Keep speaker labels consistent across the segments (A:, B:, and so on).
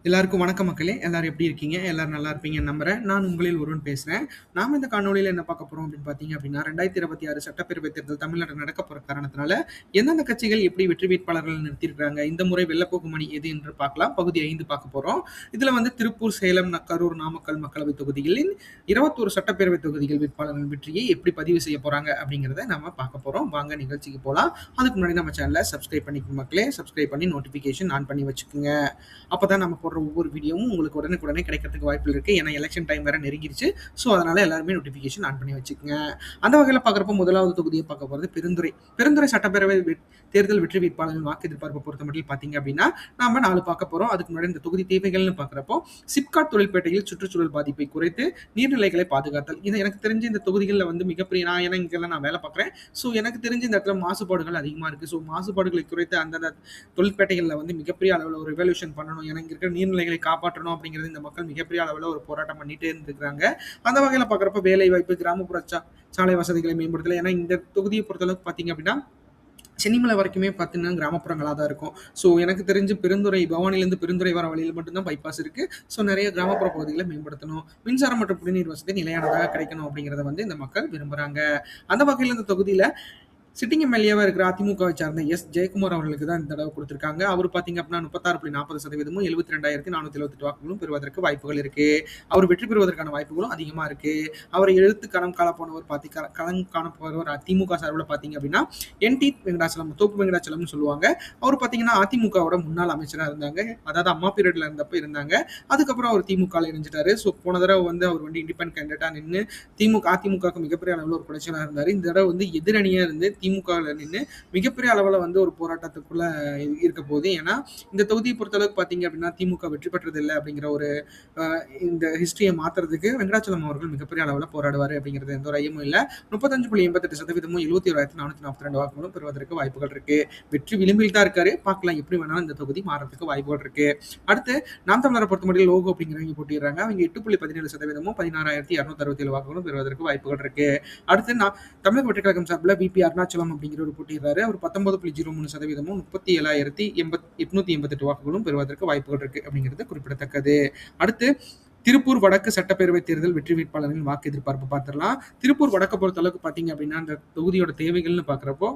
A: எல்லாருக்கும் வணக்கம் மக்களே! எல்லாரும் எப்படி இருக்கீங்க? எல்லாரும் நல்லா இருப்பீங்கன்னு நம்புறேன். நான் உங்களில் ஒருவன் பேசுறேன். நாம இந்த காணொளியில என்ன பார்க்க போறோம் அப்படின்னு பார்த்தீங்க அப்படின்னா, 2026 சட்டப்பேரவை தேர்தல் தமிழ்நாட்டில நடக்கப் போற காரணத்தினால, எந்தெந்த கட்சிகள் எப்படி வெற்றி வேட்பாளர்கள் நிறுத்தியிருக்காங்க, இந்த முறை வெல்லப்போகும் அணி எது என்று பார்க்கலாம். பகுதி 5 பார்க்க போறோம். இதுல வந்து திருப்பூர், சேலம், கரூர், நாமக்கல் மக்களவைத் தொகுதிகளின் 21 சட்டப்பேரவை தொகுதிகள் வேட்பாளர்கள் வெற்றியை எப்படி பதிவு செய்ய போறாங்க அப்படிங்கிறத நாம பார்க்க போறோம். வாங்க நிகழ்ச்சிக்கு போலாம். அதுக்கு முன்னாடி நம்ம சேனலை சப்ஸ்கிரைப் பண்ணிக்கோங்க மக்களே. சப்ஸ்கிரைப் பண்ணி நோட்டிஃபிகேஷன் ஆன் பண்ணி வச்சுக்கோங்க. அப்பதான் நம்ம போடுற ஒவ்வொரு வீடியோவும் உங்களுக்கு உடனுக்குடனே கிடைக்கிறதுக்கு வாய்ப்புகள் இருக்கு. ஏன்னா எலெக்ஷன் டைம் வேற நெருங்கிருச்சு. ஸோ அதனால எல்லாருமே நோட்டிஃபிகேஷன் ஆன் பண்ணி வச்சுக்கோங்க. அந்த வகையில் பார்க்குறப்ப முதலாவது தொகுதியை பார்க்க போகிறது பெருந்துறை. பெருந்துறை சட்டப்பேரவை தேர்தல் வெற்றி வேட்பாளர்கள் வாக்கு எதிர்பார்ப்பு பொறுத்த மட்டும் பார்த்தீங்க அப்படின்னா நாம 4 பார்க்க போறோம். அதுக்கு முன்னாடி இந்த தொகுதி தேவைகள்னு பார்க்குறப்போ சிப்காட் தொழிற்பேட்டையில் சுற்றுச்சூழல் பாதிப்பை குறைத்து நீர்நிலைகளை பாதுகாத்தல். இது எனக்கு தெரிஞ்சு இந்த தொகுதிகளில் வந்து மிகப்பெரிய ஏன்னா இங்கெல்லாம் நான் வேலை பார்க்குறேன். ஸோ எனக்கு தெரிஞ்சு இந்த இடத்துல மாசுபாடுகள் அதிகமாக இருக்குது. ஸோ மாசுபாடுகளை குறைத்து அந்தந்த தொழிற்பேட்டைகளில் வந்து மிகப்பெரிய அளவில் ஒரு ரெவல்யூஷன் பண்ணணும். ஏன்னா இங்க இருக்கிற நீர்நிலைகளை காப்பாற்றணும் அப்படிங்கிறது இந்த மக்கள் மிகப்பெரிய அளவில் ஒரு போராட்டம் பண்ணிட்டே இருந்திருக்காங்க. அந்த வகையில் பார்க்குறப்ப வேலை வாய்ப்பு, கிராமப்புற சாலை வசதிகளை மேம்படுத்தல. ஏன்னா இந்த தொகுதியை பொறுத்தளவுக்கு பார்த்தீங்க அப்படின்னா சென்னிமலை வரைக்குமே பார்த்தீங்கன்னா கிராமப்புறங்களாக தான் இருக்கும். ஸோ எனக்கு தெரிஞ்சு பெருந்துறை பவானிலேருந்து பெருந்துறை வர வழியில் மட்டும்தான் பைபாஸ் இருக்குது. ஸோ நிறைய கிராமப்புற பகுதிகளை மேம்படுத்தணும், மின்சாரம் மற்றும் குடிநீர் வசதி நிலையானதாக கிடைக்கணும் அப்படிங்கிறத வந்து இந்த மக்கள் விரும்புகிறாங்க. அந்த வகையில் இந்த தொகுதியில் சிட்டிங் எம்எல்ஏவா இருக்கிற அதிமுகவை சார்ந்த ஜெயக்குமார் அவர்களுக்கு தான் இந்த தடவை கொடுத்திருக்காங்க. அவர் பார்த்தீங்க அப்படின்னா 36.40% 72,478 வாக்குகளும் பெறுவதற்கு வாய்ப்புகள் இருக்கு. அவர் வெற்றி பெறுவதற்கான வாய்ப்புகளும் அதிகமா இருக்கு. அவரை எழுத்து களம் காண போனவர் களம் காண போனவர் அதிமுக சார்பில் பார்த்தீங்க அப்படின்னா என்டி வெங்கடாச்சலம், தோப்பு வெங்கடாச்சலம்னு சொல்லுவாங்க. அவர் பார்த்தீங்கன்னா அதிமுகவோட முன்னாள் அமைச்சராக இருந்தாங்க. அதாவது அம்மா பீரியட்ல இருந்தப்ப இருந்தாங்க. அதுக்கப்புறம் அவர் திமுக இணைஞ்சிட்டாரு. ஸோ போன தடவை வந்து அவர் வந்து இண்டிபெண்ட் கேண்டிடேட்டா நின்று அதிமுகவுக்கு மிகப்பெரிய அளவில் ஒரு குடைச்சலாக இருந்தார். இந்த தடவை வந்து எதிரணியா இருந்து திமுகவில் நின்று மிகப்பெரிய அளவில் வந்து ஒரு போராட்டத்துக்குள்ள இருக்க போகுது. ஏன்னா இந்த தொகுதியை பொறுத்தளவுக்கு பார்த்தீங்க அப்படின்னா திமுக வெற்றி பெற்றதில்லை அப்படிங்கிற ஒரு இந்த ஹிஸ்டரியை மாற்றுறதுக்கு வெங்கடாச்சலம் அவர்கள் மிகப்பெரிய அளவில் போராடுவார் அப்படிங்கிறது எந்த ஒரு ஐயமும் இல்லை. 35.88% 71,442 வாக்குகளும் பெறுவதற்கு வாய்ப்புகள் இருக்கு. வெற்றி விளிம்பில் தான் இருக்காரு. பார்க்கலாம் எப்படி வேணாலும் இந்த தொகுதி மாறதுக்கு வாய்ப்புகள் இருக்கு. அடுத்து நாம் தமிழரை பொறுத்த மட்டும் லோகோ அப்படிங்கிறவங்க போட்டிடுறாங்க. அவங்க 8.17% 16,267 வாக்குகளும் பெறுவதற்கு வாய்ப்புகள் இருக்கு. அடுத்து தமிழக வெற்றி கழகம் சார்பில் விபி அருணாச்சலம் அப்படிங்கிறவர் போட்டிடுறாரு. அவர் 19.03% 37,888 வாக்குகளும் பெறுவதற்கு வாய்ப்புகள் இருக்கு அப்படிங்கிறது குறிப்பிடத்தக்கது. அடுத்து திருப்பூர் வடக்கு சட்டப்பேரவை தேர்தல் வெற்றி வேட்பாளர்களின் வாக்கு எதிர்பார்ப்பு பார்த்துடலாம். திருப்பூர் வடக்கு பொறுத்த அளவுக்கு பார்த்தீங்க அப்படின்னா அந்த தொகுதியோட தேவைகள்னு பார்க்குறப்போ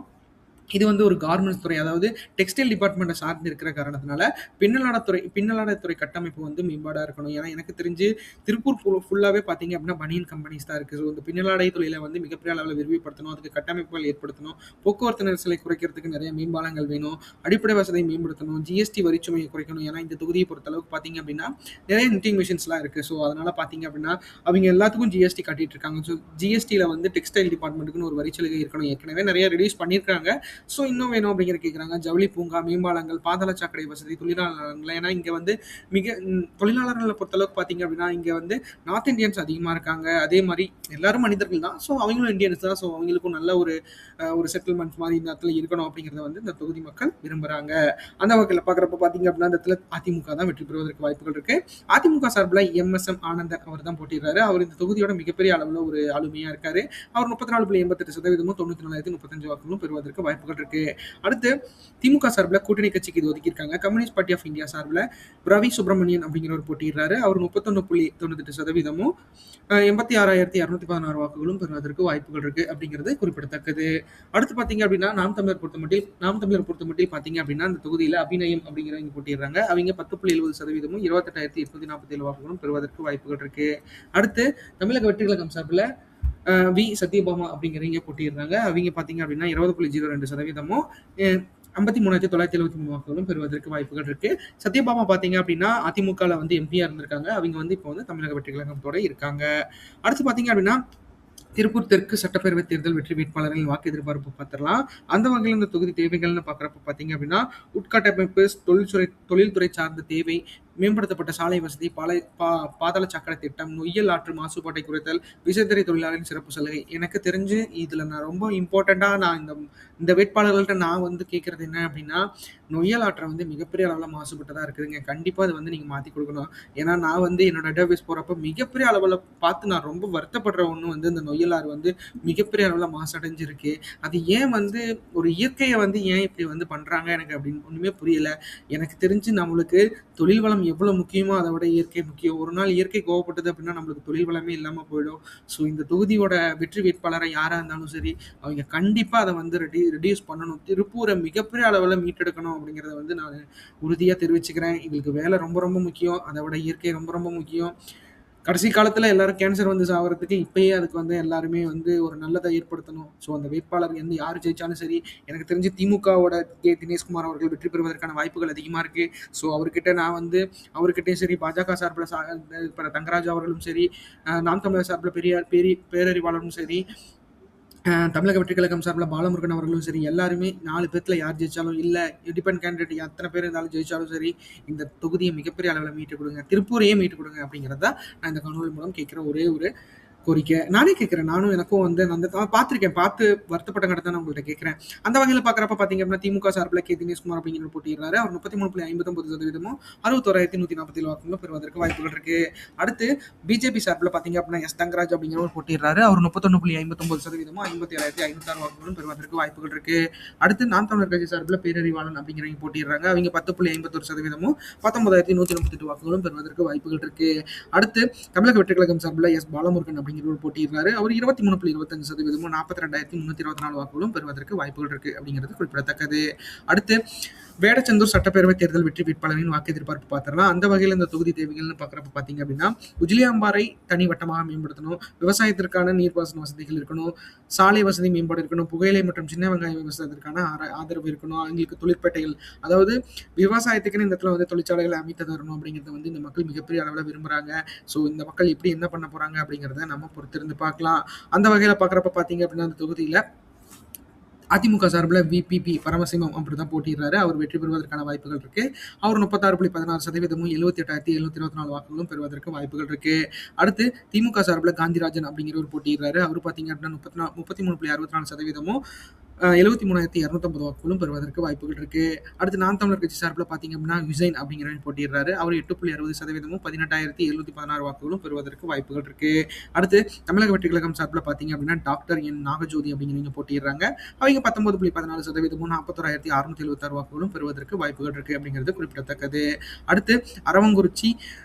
A: இது வந்து ஒரு கார்மெண்ட்ஸ் துறை, அதாவது டெக்ஸ்டைல் டிபார்ட்மெண்ட்டை சார்ந்து இருக்கிற காரணத்தினால பின்னலாடத்துறை கட்டமைப்பு வந்து மேம்பாடாக இருக்கணும். ஏன்னா எனக்கு தெரிஞ்சு திருப்பூர் ஃபுல்லாகவே பார்த்தீங்க அப்படின்னா பனியன் கம்பெனிஸ் தான் இருக்குது. ஸோ இந்த பின்னலாடை தொழிலை வந்து மிகப்பெரிய அளவில் விரிவுபடுத்தணும், அதுக்கு கட்டமைப்புகள் ஏற்படுத்தணும், போக்குவரத்து நெரிசலை குறைக்கிறதுக்கு நிறைய மேம்பாலங்கள் வேணும், அடிப்படை வசதியை மேம்படுத்தணும், ஜிஎஸ்டி வரிச்சுமையை குறைக்கணும். ஏன்னா இந்த தொகுதியை பொறுத்தளவுக்கு பார்த்தீங்க அப்படின்னா நிறைய நிட்டிங் மிஷின்ஸ்லாம் இருக்குது. ஸோ அதனால் பார்த்தீங்க அப்படின்னா அவங்க எல்லாத்துக்கும் ஜிஎஸ்டி கட்டிட்டு இருக்காங்க. ஸோ ஜிஎஸ்டியில் வந்து டெக்ஸ்டைல் டிபார்ட்மெண்ட்டுக்குன்னு ஒரு வரிச்சலுகை இருக்கணும். ஏற்கனவே நிறைய ரிலீஸ் பண்ணியிருக்காங்க. ஸோ இன்னும் வேணும் அப்படிங்கிற கேட்குறாங்க. ஜவுளி பூங்கா, மேம்பாலங்கள், பாதாள சாக்கடை வசதி, தொழிலாளர்கள். ஏன்னா இங்கே வந்து தொழிலாளர்களை பொறுத்தளவுக்கு பார்த்தீங்க அப்படின்னா இங்கே வந்து நார்த் இந்தியன்ஸ் அதிகமாக இருக்காங்க. அதே மாதிரி எல்லாரும் மனிதர்கள் தான். ஸோ அவங்களும் இந்தியன்ஸ் தான். ஸோ அவங்களுக்கும் நல்ல ஒரு செட்டில்மெண்ட்ஸ் மாதிரி இந்த இடத்துல இருக்கணும் அப்படிங்கிறத வந்து இந்த தொகுதி மக்கள் விரும்புகிறாங்க. அந்த வகையில் பார்க்குறப்ப பார்த்தீங்க அப்படின்னா இந்த இடத்துல அதிமுக தான் வெற்றி பெறுவதற்கு வாய்ப்புகள் இருக்கு. அதிமுக சார்பில் எம்எஸ்எம் ஆனந்தன் அவர் தான் போட்டிடுறாரு. அவர் இந்த தொகுதியோட மிகப்பெரிய அளவில் ஒரு ஆளுமையாக இருக்காரு. அவர் 34.88% 94,35 வாக்குகளும் பெறுவதற்கு வாய்ப்புகள் இருக்கு. அடுத்து திமுக சார்பில் கூட்டணி கட்சிக்கு இது ஒதுக்கியிருக்காங்க. கம்யூனிஸ்ட் பார்ட்டி ஆஃப் இந்தியா சார்பில் ரவி சுப்பிரமணியன் அப்படிங்கிறவர் போட்டிடுறாரு. அவர் 31.98% 86,216 வாக்குகளும் பெறுவதற்கு வாய்ப்புகள் இருக்கு அப்படிங்கிறது குறிப்பிடத்தக்கது. அடுத்து பார்த்தீங்க அப்படின்னா நாம் தமிழர் பொறுத்த மட்டும் பார்த்தீங்க அப்படின்னா அந்த தொகுதியில் அபிநயம் அப்படிங்கிறவங்க போட்டிடுறாங்க. அவங்க 10.70% 28,847 வாக்குகளும் பெறுவதற்கு வாய்ப்புகள் இருக்கு. அடுத்து தமிழக வெற்றி கழகம் சார்பில் வி சத்யபாமா அப்படிங்கிறவங்க போட்டிடுறாங்க. அவங்க பார்த்தீங்க அப்படின்னா 20.02% 53,973 வாக்குகளும் பெறுவதற்கு வாய்ப்புகள் இருக்கு. சத்யபாமா பார்த்தீங்க அப்படின்னா அதிமுகவில் வந்து எம்பியா இருந்திருக்காங்க. அவங்க வந்து இப்போ வந்து தமிழக வெற்றி கழகத்தோட இருக்காங்க. அடுத்து பார்த்தீங்க அப்படின்னா திருப்பூர் தெற்கு சட்டப்பேரவை தேர்தல் வெற்றி வேட்பாளர்களின் வாக்கு எதிர்பார்ப்பு பார்த்துடலாம். அந்த வகையில் இந்த தொகுதி தேவைகள்னு பார்க்குறப்ப பார்த்தீங்க அப்படின்னா உட்கட்டமைப்பு, தொழில்துறை சார்ந்த தேவை, மேம்படுத்தப்பட்ட சாலை வசதி, பாதாள சாக்கடை திட்டம், நொய்யல் ஆற்று மாசுபாட்டை குறைத்தல், விசைத்தறி தொழிலாளரின் சிறப்பு சலுகை. எனக்கு தெரிஞ்சு இதில் நான் ரொம்ப இம்பார்ட்டண்ட்டாக நான் இந்த வேட்பாளர்கள்ட்ட நான் வந்து கேட்குறது என்ன அப்படின்னா நொய்யல் ஆற்றை வந்து மிகப்பெரிய அளவில் மாசுபட்டதாக இருக்குதுங்க. கண்டிப்பாக அது வந்து நீங்கள் மாற்றி கொடுக்கணும். ஏன்னா நான் வந்து என்னோட டேட்டாபேஸ் போகிறப்ப மிகப்பெரிய அளவில் பார்த்து நான் ரொம்ப வருத்தப்படுற ஒன்று வந்து இந்த நொய்யல் ஆறு வந்து மிகப்பெரிய அளவில் மாசடைஞ்சிருக்கு. அது ஏன் வந்து ஒரு இயற்கையை வந்து ஏன் இப்படி வந்து பண்ணுறாங்க எனக்கு அப்படின்னு ஒன்றுமே புரியல. எனக்கு தெரிஞ்சு நம்மளுக்கு தொழில் வளம் எவ்வளோ முக்கியமோ அதை விட இயற்கை முக்கியம். ஒரு நாள் இயற்கை கோவப்பட்டது அப்படின்னா நம்மளுக்கு தொழில் வளமே இல்லாமல் போயிடும். ஸோ இந்த தொகுதியோட வெற்றி வேட்பாளரை யாராக இருந்தாலும் சரி, அவங்க கண்டிப்பாக அதை வந்து ரெடியூஸ் பண்ணணும். திருப்பூரை மிகப்பெரிய அளவில் மீட்டெடுக்கணும் அப்படிங்கிறத வந்து நான் உறுதியாக தெரிவிச்சுக்கிறேன். எங்களுக்கு வேலை ரொம்ப ரொம்ப முக்கியம், அதை விட இயற்கை ரொம்ப ரொம்ப முக்கியம். கடைசி காலத்தில் எல்லாரும் கேன்சர் வந்து சாவறதுக்கு இப்பயே அதுக்கு வந்து எல்லாருமே வந்து ஒரு நல்லதை ஏற்படுத்தணும். ஸோ அந்த வேட்பாளர் வந்து யார் ஜெயிச்சாலும் சரி, எனக்கு தெரிஞ்சு திமுகவோட தினேஷ்குமார் அவர்கள் வெற்றி பெறுவதற்கான வாய்ப்புகள் அதிகமாக இருக்குது. ஸோ அவர்கிட்ட நான் வந்து அவர்கிட்டயும் சரி, பாஜக சார்பில் இப்போ தங்கராஜ் அவர்களும் சரி, நாம் தமிழர் சார்பில் பேரறிவாளரும் சரி, தமிழக வெற்றி கழகம் சார்பில் பாலமுருகன் அவர்களும் சரி, எல்லாருமே 4 பேர்த்துல யார் ஜெயிச்சாலும், இல்லை இண்டிபெண்ட் கேண்டிடேட் எத்தனை பேர் இருந்தாலும் ஜெயிச்சாலும் சரி, இந்த தொகுதியை மிகப்பெரிய அளவில் மீட்டு கொடுங்க, திருப்பூரையே மீட்டு கொடுங்க அப்படிங்கிறத நான் இந்த காணொலி மூலம் கேட்குற ஒரே ஒரு கோரிக்கை. நானே கேட்குறேன். எனக்கும் வந்து நான் அந்த பார்த்துருக்கேன். பார்த்து வருத்தப்பட்ட கடத்த நான் உங்கள்கிட்ட கேட்குறேன். அந்த வகையில் பார்க்குறப்ப பார்த்தீங்க அப்படின்னா திமுக சார்பில் தினேஷ்குமார் அப்படிங்கிற போட்டிடுறாரு. அவர் 33.59% 61,147 வாக்குகளும் பெறுவதற்கு வாய்ப்புகள் இருக்கு. அடுத்து பிஜேபி சார்பில் பார்த்தீங்க அப்படின்னா தங்கராஜ் அப்படிங்கிறவர் போட்டிடுறாரு. அவர் 31.59% 57,506 வாக்குகளும் பெறுவதற்கு வாய்ப்புகள் இருக்கு. அடுத்து நாம் தமிழர் கட்சி சார்பில் பேரறிவாளன் அப்படிங்கிறவங்க போட்டிடுறாங்க. அவங்க 10.51% 19,138 வாக்குகளும் பெறுவதற்கு வாய்ப்புகள் இருக்கு. அடுத்து தமிழக வெற்றி கழகம் சார்பில் பாலமுருகன் அப்படிங்கிற போட்டியிடுறாரு. அவர் 23.25% 42,324 வாக்குகளும் பெறுவதற்கு வாய்ப்புகள் இருக்கு அப்படிங்கிறது குறிப்பிடத்தக்கது. அடுத்து வேடச்சந்தூர் சட்டப்பேரவை தேர்தல் வெற்றி வேட்பாளரின் வாக்கு எதிர்பார்ப்பு பார்த்துடலாம். அந்த வகையில் இந்த தொகுதி தேவைகள்னு பார்க்குறப்ப பார்த்தீங்க அப்படின்னா உஜிலியாம்பாறை தனி வட்டமாக மேம்படுத்தணும், விவசாயத்திற்கான நீர்ப்பாசன வசதிகள் இருக்கணும், சாலை வசதி மேம்பாடு இருக்கணும், புகையிலை மற்றும் சின்ன வெங்காய விவசாயத்திற்கான ஆதரவு இருக்கணும், அவங்களுக்கு தொழிற்பேட்டைகள், அதாவது விவசாயத்துக்குன்னு இந்த இடத்துல வந்து தொழிற்சாலைகளை அமைத்து தரணும் அப்படிங்கிறத வந்து இந்த மக்கள் மிகப்பெரிய அளவில் விரும்புகிறாங்க. ஸோ இந்த மக்கள் எப்படி என்ன பண்ண போகிறாங்க அப்படிங்கிறத நம்ம பொறுத்திருந்து பார்க்கலாம். அந்த வகையில் பார்க்குறப்ப பார்த்தீங்க அப்படின்னா அந்த தொகுதியில் அதிமுக சார்பில் விபிபி பரமசிவம் அப்படிதான் போட்டிடுறாரு. அவர் வெற்றி பெறுவதற்கான வாய்ப்புகள் இருக்கு. அவர் 36.16% 78,724 வாக்குகளும் பெறுவதற்கு வாய்ப்புகள் இருக்கு. அடுத்து திமுக சார்பில் காந்திராஜன் அப்படிங்கிறவர் போட்டிடுறாரு. அவர் பார்த்தீங்க அப்படின்னா 33.64% 73,250 வாக்குகளும் பெறுவதற்கு வாய்ப்புகள் இருக்கு. அடுத்து நாம் தமிழர் கட்சி சார்பில் பார்த்தீங்க அப்படின்னா ஹுசைன் அப்படிங்கிறவன் போட்டிடுறாரு. அவர் 8.60% 18,716 வாக்குகளும் பெறுவதற்கு வாய்ப்புகள் இருக்கு. அடுத்து தமிழக வெற்றி கழகம் சார்பில் பார்த்தீங்க அப்படின்னா டாக்டர் என் நாகஜோதி அப்படிங்கிறவங்க போட்டிடுறாங்க. அவங்க 19.14% 41,676 வாக்குகளும் பெறுவதற்கு வாய்ப்புகள் இருக்கு அப்படிங்கிறது குறிப்பிடத்தக்கது. அடுத்து அரவங்குறிச்சி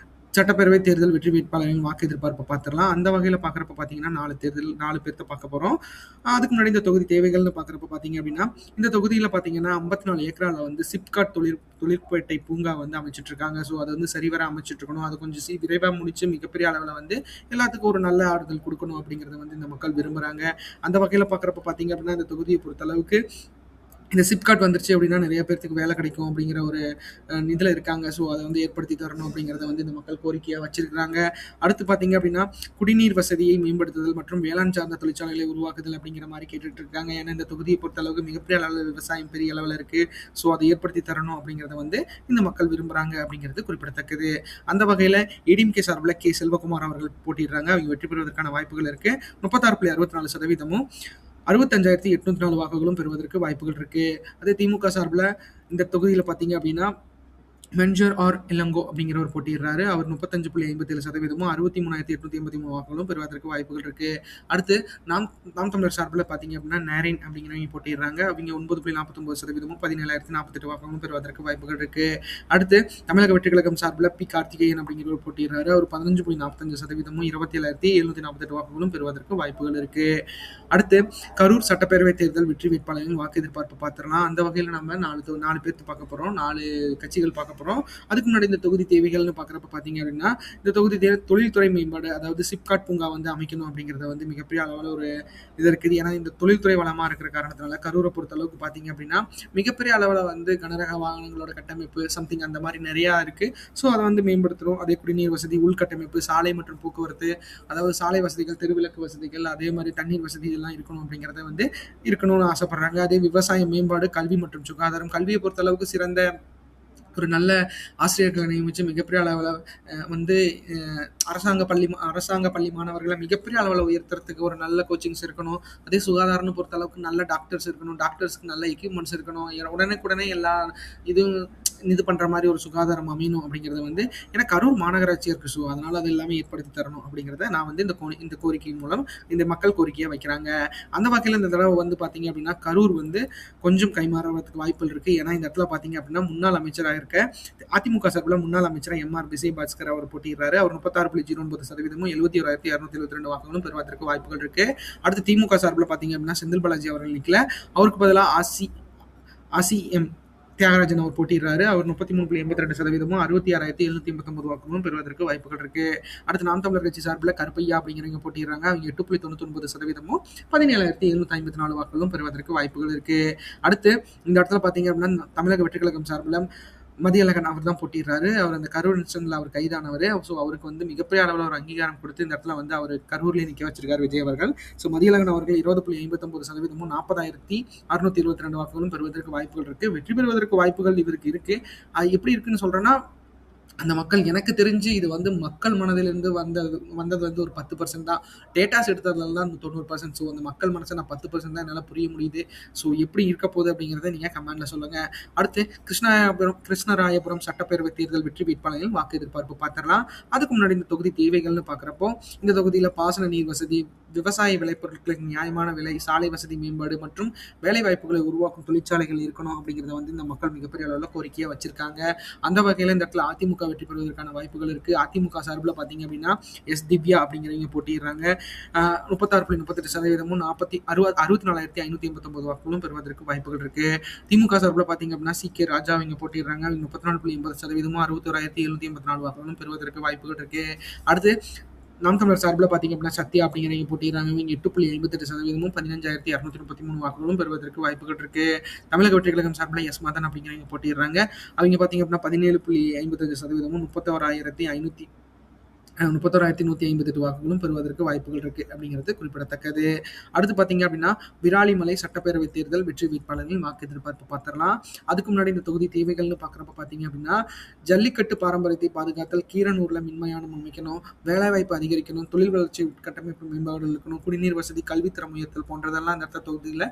A: சட்டப்பேரவை தேர்தல் வெற்றி வேட்பாளரின் வாக்கு எதிர்பார்ப்பை பார்த்துடலாம். அந்த வகையில் பார்க்குறப்ப பார்த்தீங்கன்னா 4 பேர்த்த பார்க்க போகிறோம். அதுக்கு முன்னாடி இந்த தொகுதி தேவைகள்னு பார்க்குறப்ப பார்த்தீங்க அப்படின்னா இந்த தொகுதியில் பார்த்தீங்கன்னா 54 ஏக்கராவில் வந்து சிப்காட் தொழிற்பேட்டை பூங்கா வந்து அமைச்சிட்டு இருக்காங்க. ஸோ அதை வந்து சரிவர அமைச்சிட்டு இருக்கணும். அதை கொஞ்சம் விரைவாக முடிச்சு மிகப்பெரிய அளவில் வந்து எல்லாத்துக்கும் ஒரு நல்ல ஆறுதல் கொடுக்கணும் அப்படிங்கிறத வந்து இந்த மக்கள் விரும்புகிறாங்க. அந்த வகையில் பார்க்குறப்ப பார்த்தீங்க அப்படின்னா இந்த தொகுதியை பொறுத்தளவுக்கு இந்த சிப்காட் வந்துருச்சு அப்படின்னா நிறைய பேர்த்துக்கு வேலை கிடைக்கும் அப்படிங்கிற ஒரு இதில் இருக்காங்க. ஸோ அதை வந்து ஏற்படுத்தி தரணும் அப்படிங்கிறத வந்து இந்த மக்கள் கோரிக்கையாக வச்சிருக்கிறாங்க. அடுத்து பார்த்தீங்க அப்படின்னா குடிநீர் வசதியை மேம்படுத்துதல் மற்றும் வேளாண் சார்ந்த தொழிற்சாலைகளை உருவாக்குதல் அப்படிங்கிற மாதிரி கேட்டுட்டு இருக்காங்க. ஏன்னா இந்த தொகுதியை பொறுத்தளவுக்கு மிகப்பெரிய அளவில் விவசாயம் பெரிய அளவில் இருக்குது. ஸோ அதை ஏற்படுத்தி தரணும் அப்படிங்கிறத வந்து இந்த மக்கள் விரும்புகிறாங்க அப்படிங்கிறது குறிப்பிடத்தக்கது. அந்த வகையில் ஏடிஎம்கே சார்பில் செல்வகுமார் அவர்கள் போட்டிடுறாங்க. அவங்க வெற்றி பெறுவதற்கான வாய்ப்புகள் இருக்குது. 36.64% 65,804 வாக்குகளும் பெறுவதற்கு வாய்ப்புகள் இருக்கு. அதே திமுக சார்பில் இந்த தொகுதியில் பார்த்தீங்க அப்படின்னா மென்ஜர் ஆர் இளங்கோ அப்படிங்கிறவர் போட்டிடுறாரு. அவர் 35.57% 63,883 வாக்குகளும் பெறுவதற்கு வாய்ப்புகள் இருக்கு. அடுத்து நாம் தமிழர் சார்பில் பார்த்தீங்க அப்படின்னா நேரின் அப்படிங்கிறவங்க போட்டிடுறாங்க. அவங்க 9.49% 17,048 வாக்குகளும் பெறுவதற்கு வாய்ப்புகள் இருக்கு. அடுத்து தமிழக வெற்றி கழகம் சார்பில் பி கார்த்திகேயன் அப்படிங்கிறவர் போட்டிடுறாரு. அவர் 15.45% 27,748 வாக்குகளும் பெறுவதற்கு வாய்ப்புகள் இருக்கு. அடுத்து கரூர் சட்டப்பேரவை தேர்தல் வெற்றி வேட்பாளரின் வாக்கு எதிர்பார்ப்பு பார்த்துடலாம். அந்த வகையில் நம்ம 4 பேர்த்து பார்க்க போகிறோம், 4 கட்சிகள் பார்க்க போகிறோம். அதுக்கு முன்னாடி இந்த தொகுதி தேவைகள்னு பார்க்குறப்ப பார்த்தீங்க அப்படின்னா இந்த தொகுதி தொழில்துறை மேம்பாடு, அதாவது சிப்காட் பூங்கா வந்து அமைக்கணும் அப்படிங்கிறத வந்து மிகப்பெரிய அளவில் ஒரு இது இருக்குது. ஏன்னா இந்த தொழில்துறை வளமாக இருக்கிற காரணத்தினால கரூரை பொறுத்தளவுக்கு பார்த்தீங்க அப்படின்னா மிகப்பெரிய அளவில் வந்து கனரக வாகனங்களோட கட்டமைப்பு சம்திங் அந்த மாதிரி நிறையா இருக்குது. ஸோ அதை வந்து மேம்படுத்தணும். அதே குடிநீர் வசதி, உள்கட்டமைப்பு, சாலை மற்றும் போக்குவரத்து, அதாவது சாலை வசதிகள், தெருவிளக்கு வசதிகள், அதே மாதிரி தண்ணீர் வசதி இதெல்லாம் இருக்கணும் அப்படிங்கிறத வந்து இருக்கணும்னு ஆசைப்படுறாங்க. அதே விவசாய மேம்பாடு, கல்வி மற்றும் சுகாதாரம், கல்வியை பொறுத்தளவுக்கு சிறந்த ஒரு நல்ல ஆசிரியர்களை நியமித்து மிகப்பெரிய அளவில் வந்து அரசாங்க பள்ளி மாணவர்களை மிகப்பெரிய அளவில் உயர்த்துறதுக்கு ஒரு நல்ல கோச்சிங்ஸ் இருக்கணும். அதே சுகாதாரம்னு பொறுத்த அளவுக்கு நல்ல டாக்டர்ஸ் இருக்கணும். டாக்டர்ஸ்க்கு நல்ல எக்யூப்மெண்ட்ஸ் இருக்கணும். உடனே எல்லா இதுவும் இது பண்ற மாதிரி ஒரு சுகாதாரம் அமையணும் அப்படிங்கிறத வந்து ஏன்னா கரூர் மாநகராட்சி இருக்கு. ஸோ அதனால அது எல்லாமே ஏற்படுத்தி தரணும் அப்படிங்கிறத நான் வந்து இந்த கோரிக்கை மூலம் இந்த மக்கள் கோரிக்கையா வைக்கிறாங்க. அந்த வகையில இந்த தடவை வந்து பார்த்தீங்க அப்படின்னா, கரூர் வந்து கொஞ்சம் கைமாறுவதற்கு வாய்ப்புகள் இருக்கு. ஏன்னா இந்த இடத்துல பார்த்தீங்க அப்படின்னா, முன்னாள் அமைச்சரா இருக்க அதிமுக சார்பில முன்னாள் அமைச்சரா எம்.ஆர். விஜயபாஸ்கர் அவர் போட்டியிடுறாரு. அவர் 36.09% 71,272 வாக்குகளும் பெறுவதற்கு வாய்ப்புகள் இருக்கு. அடுத்து திமுக சார்பில பார்த்தீங்க அப்படின்னா, செந்தில் பாலாஜி அவர்கள் நிக்கல. அவருக்கு பதிலா ஆசி தியாகராஜன் அவர் போட்டியிடுறாரு. அவர் 33.82% 66,789 வாக்குகளும் பெறுவதற்கு வாய்ப்புகள் இருக்கு. அடுத்து நாம் தமிழர் கட்சி சார்பில் கருப்பையா அப்படிங்கிறவங்க போட்டியிடுறாங்க. அவங்க 8.99% 17,754 வாக்குகளும் பெறுவதற்கு வாய்ப்புகள் இருக்கு. அடுத்து இந்த இடத்துல பார்த்தீங்க அப்படின்னா, தமிழக வெற்றி கழகம் சார்பில் மதியழகன் அவர் தான் போட்டிடுறாரு. அவர் அந்த கரூர் இன்சிடென்ட்ல அவர் கைதானவர். ஸோ அவருக்கு வந்து மிகப்பெரிய அளவில் ஒரு அங்கீகாரம் கொடுத்து இந்த இடத்துல வந்து அவர் கரூர்லேயே நிற்க வச்சிருக்காரு விஜய் அவர்கள். ஸோ மதியழகன் அவர்கள் 20.59% 40,622 வாக்குகளும் பெறுவதற்கு வாய்ப்புகள் இருக்கு. வெற்றி பெறுவதற்கு வாய்ப்புகள் இவருக்கு இருக்கு. அது எப்படி இருக்குன்னு சொல்றேன்னா, அந்த மக்கள் எனக்கு தெரிஞ்சு இது வந்து மக்கள் மனதிலிருந்து வந்தது வந்து ஒரு 10% தான். டேட்டாஸ் எடுத்ததுலலாம் 90%. ஸோ அந்த மக்கள் மனசை நான் 10% தான் என்னால் புரிய முடியுது. ஸோ எப்படி இருக்க போகுது அப்படிங்கிறத நீங்கள் கமெண்ட்ல சொல்லுங்க. அடுத்து கிருஷ்ணராயபுரம் சட்டப்பேரவை தேர்தல் வெற்றி வேட்பாளர்கள் வாக்கு எதிர்பார்ப்பு பார்த்துடலாம். அதுக்கு முன்னாடி இந்த தொகுதி தேவைகள்னு பார்க்குறப்போ, இந்த தொகுதியில் பாசன நீர் வசதி, விவசாய விளைபொருட்களுக்கு நியாயமான விலை, சாலை வசதி மேம்பாடு மற்றும் வேலை வாய்ப்புகளை உருவாக்கும் தொழிற்சாலைகள் இருக்கணும் அப்படிங்கிறத வந்து இந்த மக்கள் மிகப்பெரிய அளவில் கோரிக்கையாக வச்சிருக்காங்க. அந்த வகையில் இந்த இடத்துல அதிமுக வெற்றி பெறுவதற்கான வாய்ப்புகள் இருக்கு. அதிமுக சார்பில் பார்த்தீங்க அப்படின்னா திவ்யா அப்படிங்கிறவங்க போட்டிடுறாங்க. 36.38% 64,589 வாக்குகளும் பெறுவதற்கு வாய்ப்புகள் இருக்கு. திமுக சார்பில் பார்த்தீங்க அப்படின்னா கே ராஜா அவங்க போட்டிடுறாங்க. 34.80% 61,784 வாக்குகளும் பெறுவதற்கு வாய்ப்புகள் இருக்கு. அடுத்து நாம் தமிழர் சார்பில் பார்த்தீங்க அப்படின்னா சத்யா அப்படிங்கிறவங்க போட்டிடுறாங்க. இவங்க 8.58% 15,233 வாக்குகளும் பெறுவதற்கு வாய்ப்புகள் இருக்கு. தமிழக வெற்றி கழகம் சார்பில் எஸ் மாதன் அப்படிங்கிறவங்க போட்டிடுறாங்க. அவங்க பார்த்தீங்க அப்படின்னா 17.55% 31,158 வாக்குகளும் பெறுவதற்கு வாய்ப்புகள் இருக்கு அப்படிங்கிறது குறிப்பிடத்தக்கது. அடுத்து பார்த்தீங்க அப்படின்னா, விராலிமலை சட்டப்பேரவை தேர்தல் வெற்றி வேட்பாளர்கள் வாக்கு எதிர்பார்ப்பு பார்த்துடலாம். அதுக்கு முன்னாடி இந்த தொகுதி தேவைகள்னு பார்க்குறப்ப பார்த்தீங்க அப்படின்னா, ஜல்லிக்கட்டு பாரம்பரியத்தை பாதுகாத்தல், கீரனூர்ல மின்மயானம் அமைக்கணும், வேலைவாய்ப்பு அதிகரிக்கணும், தொழில் வளர்ச்சி உட்கட்டமைப்பு மேம்பாடுகள் இருக்கணும், குடிநீர் வசதி, கல்வித்தரம் உயர்த்தல் போன்றதெல்லாம் இந்த இடத்துல தொகுதியில்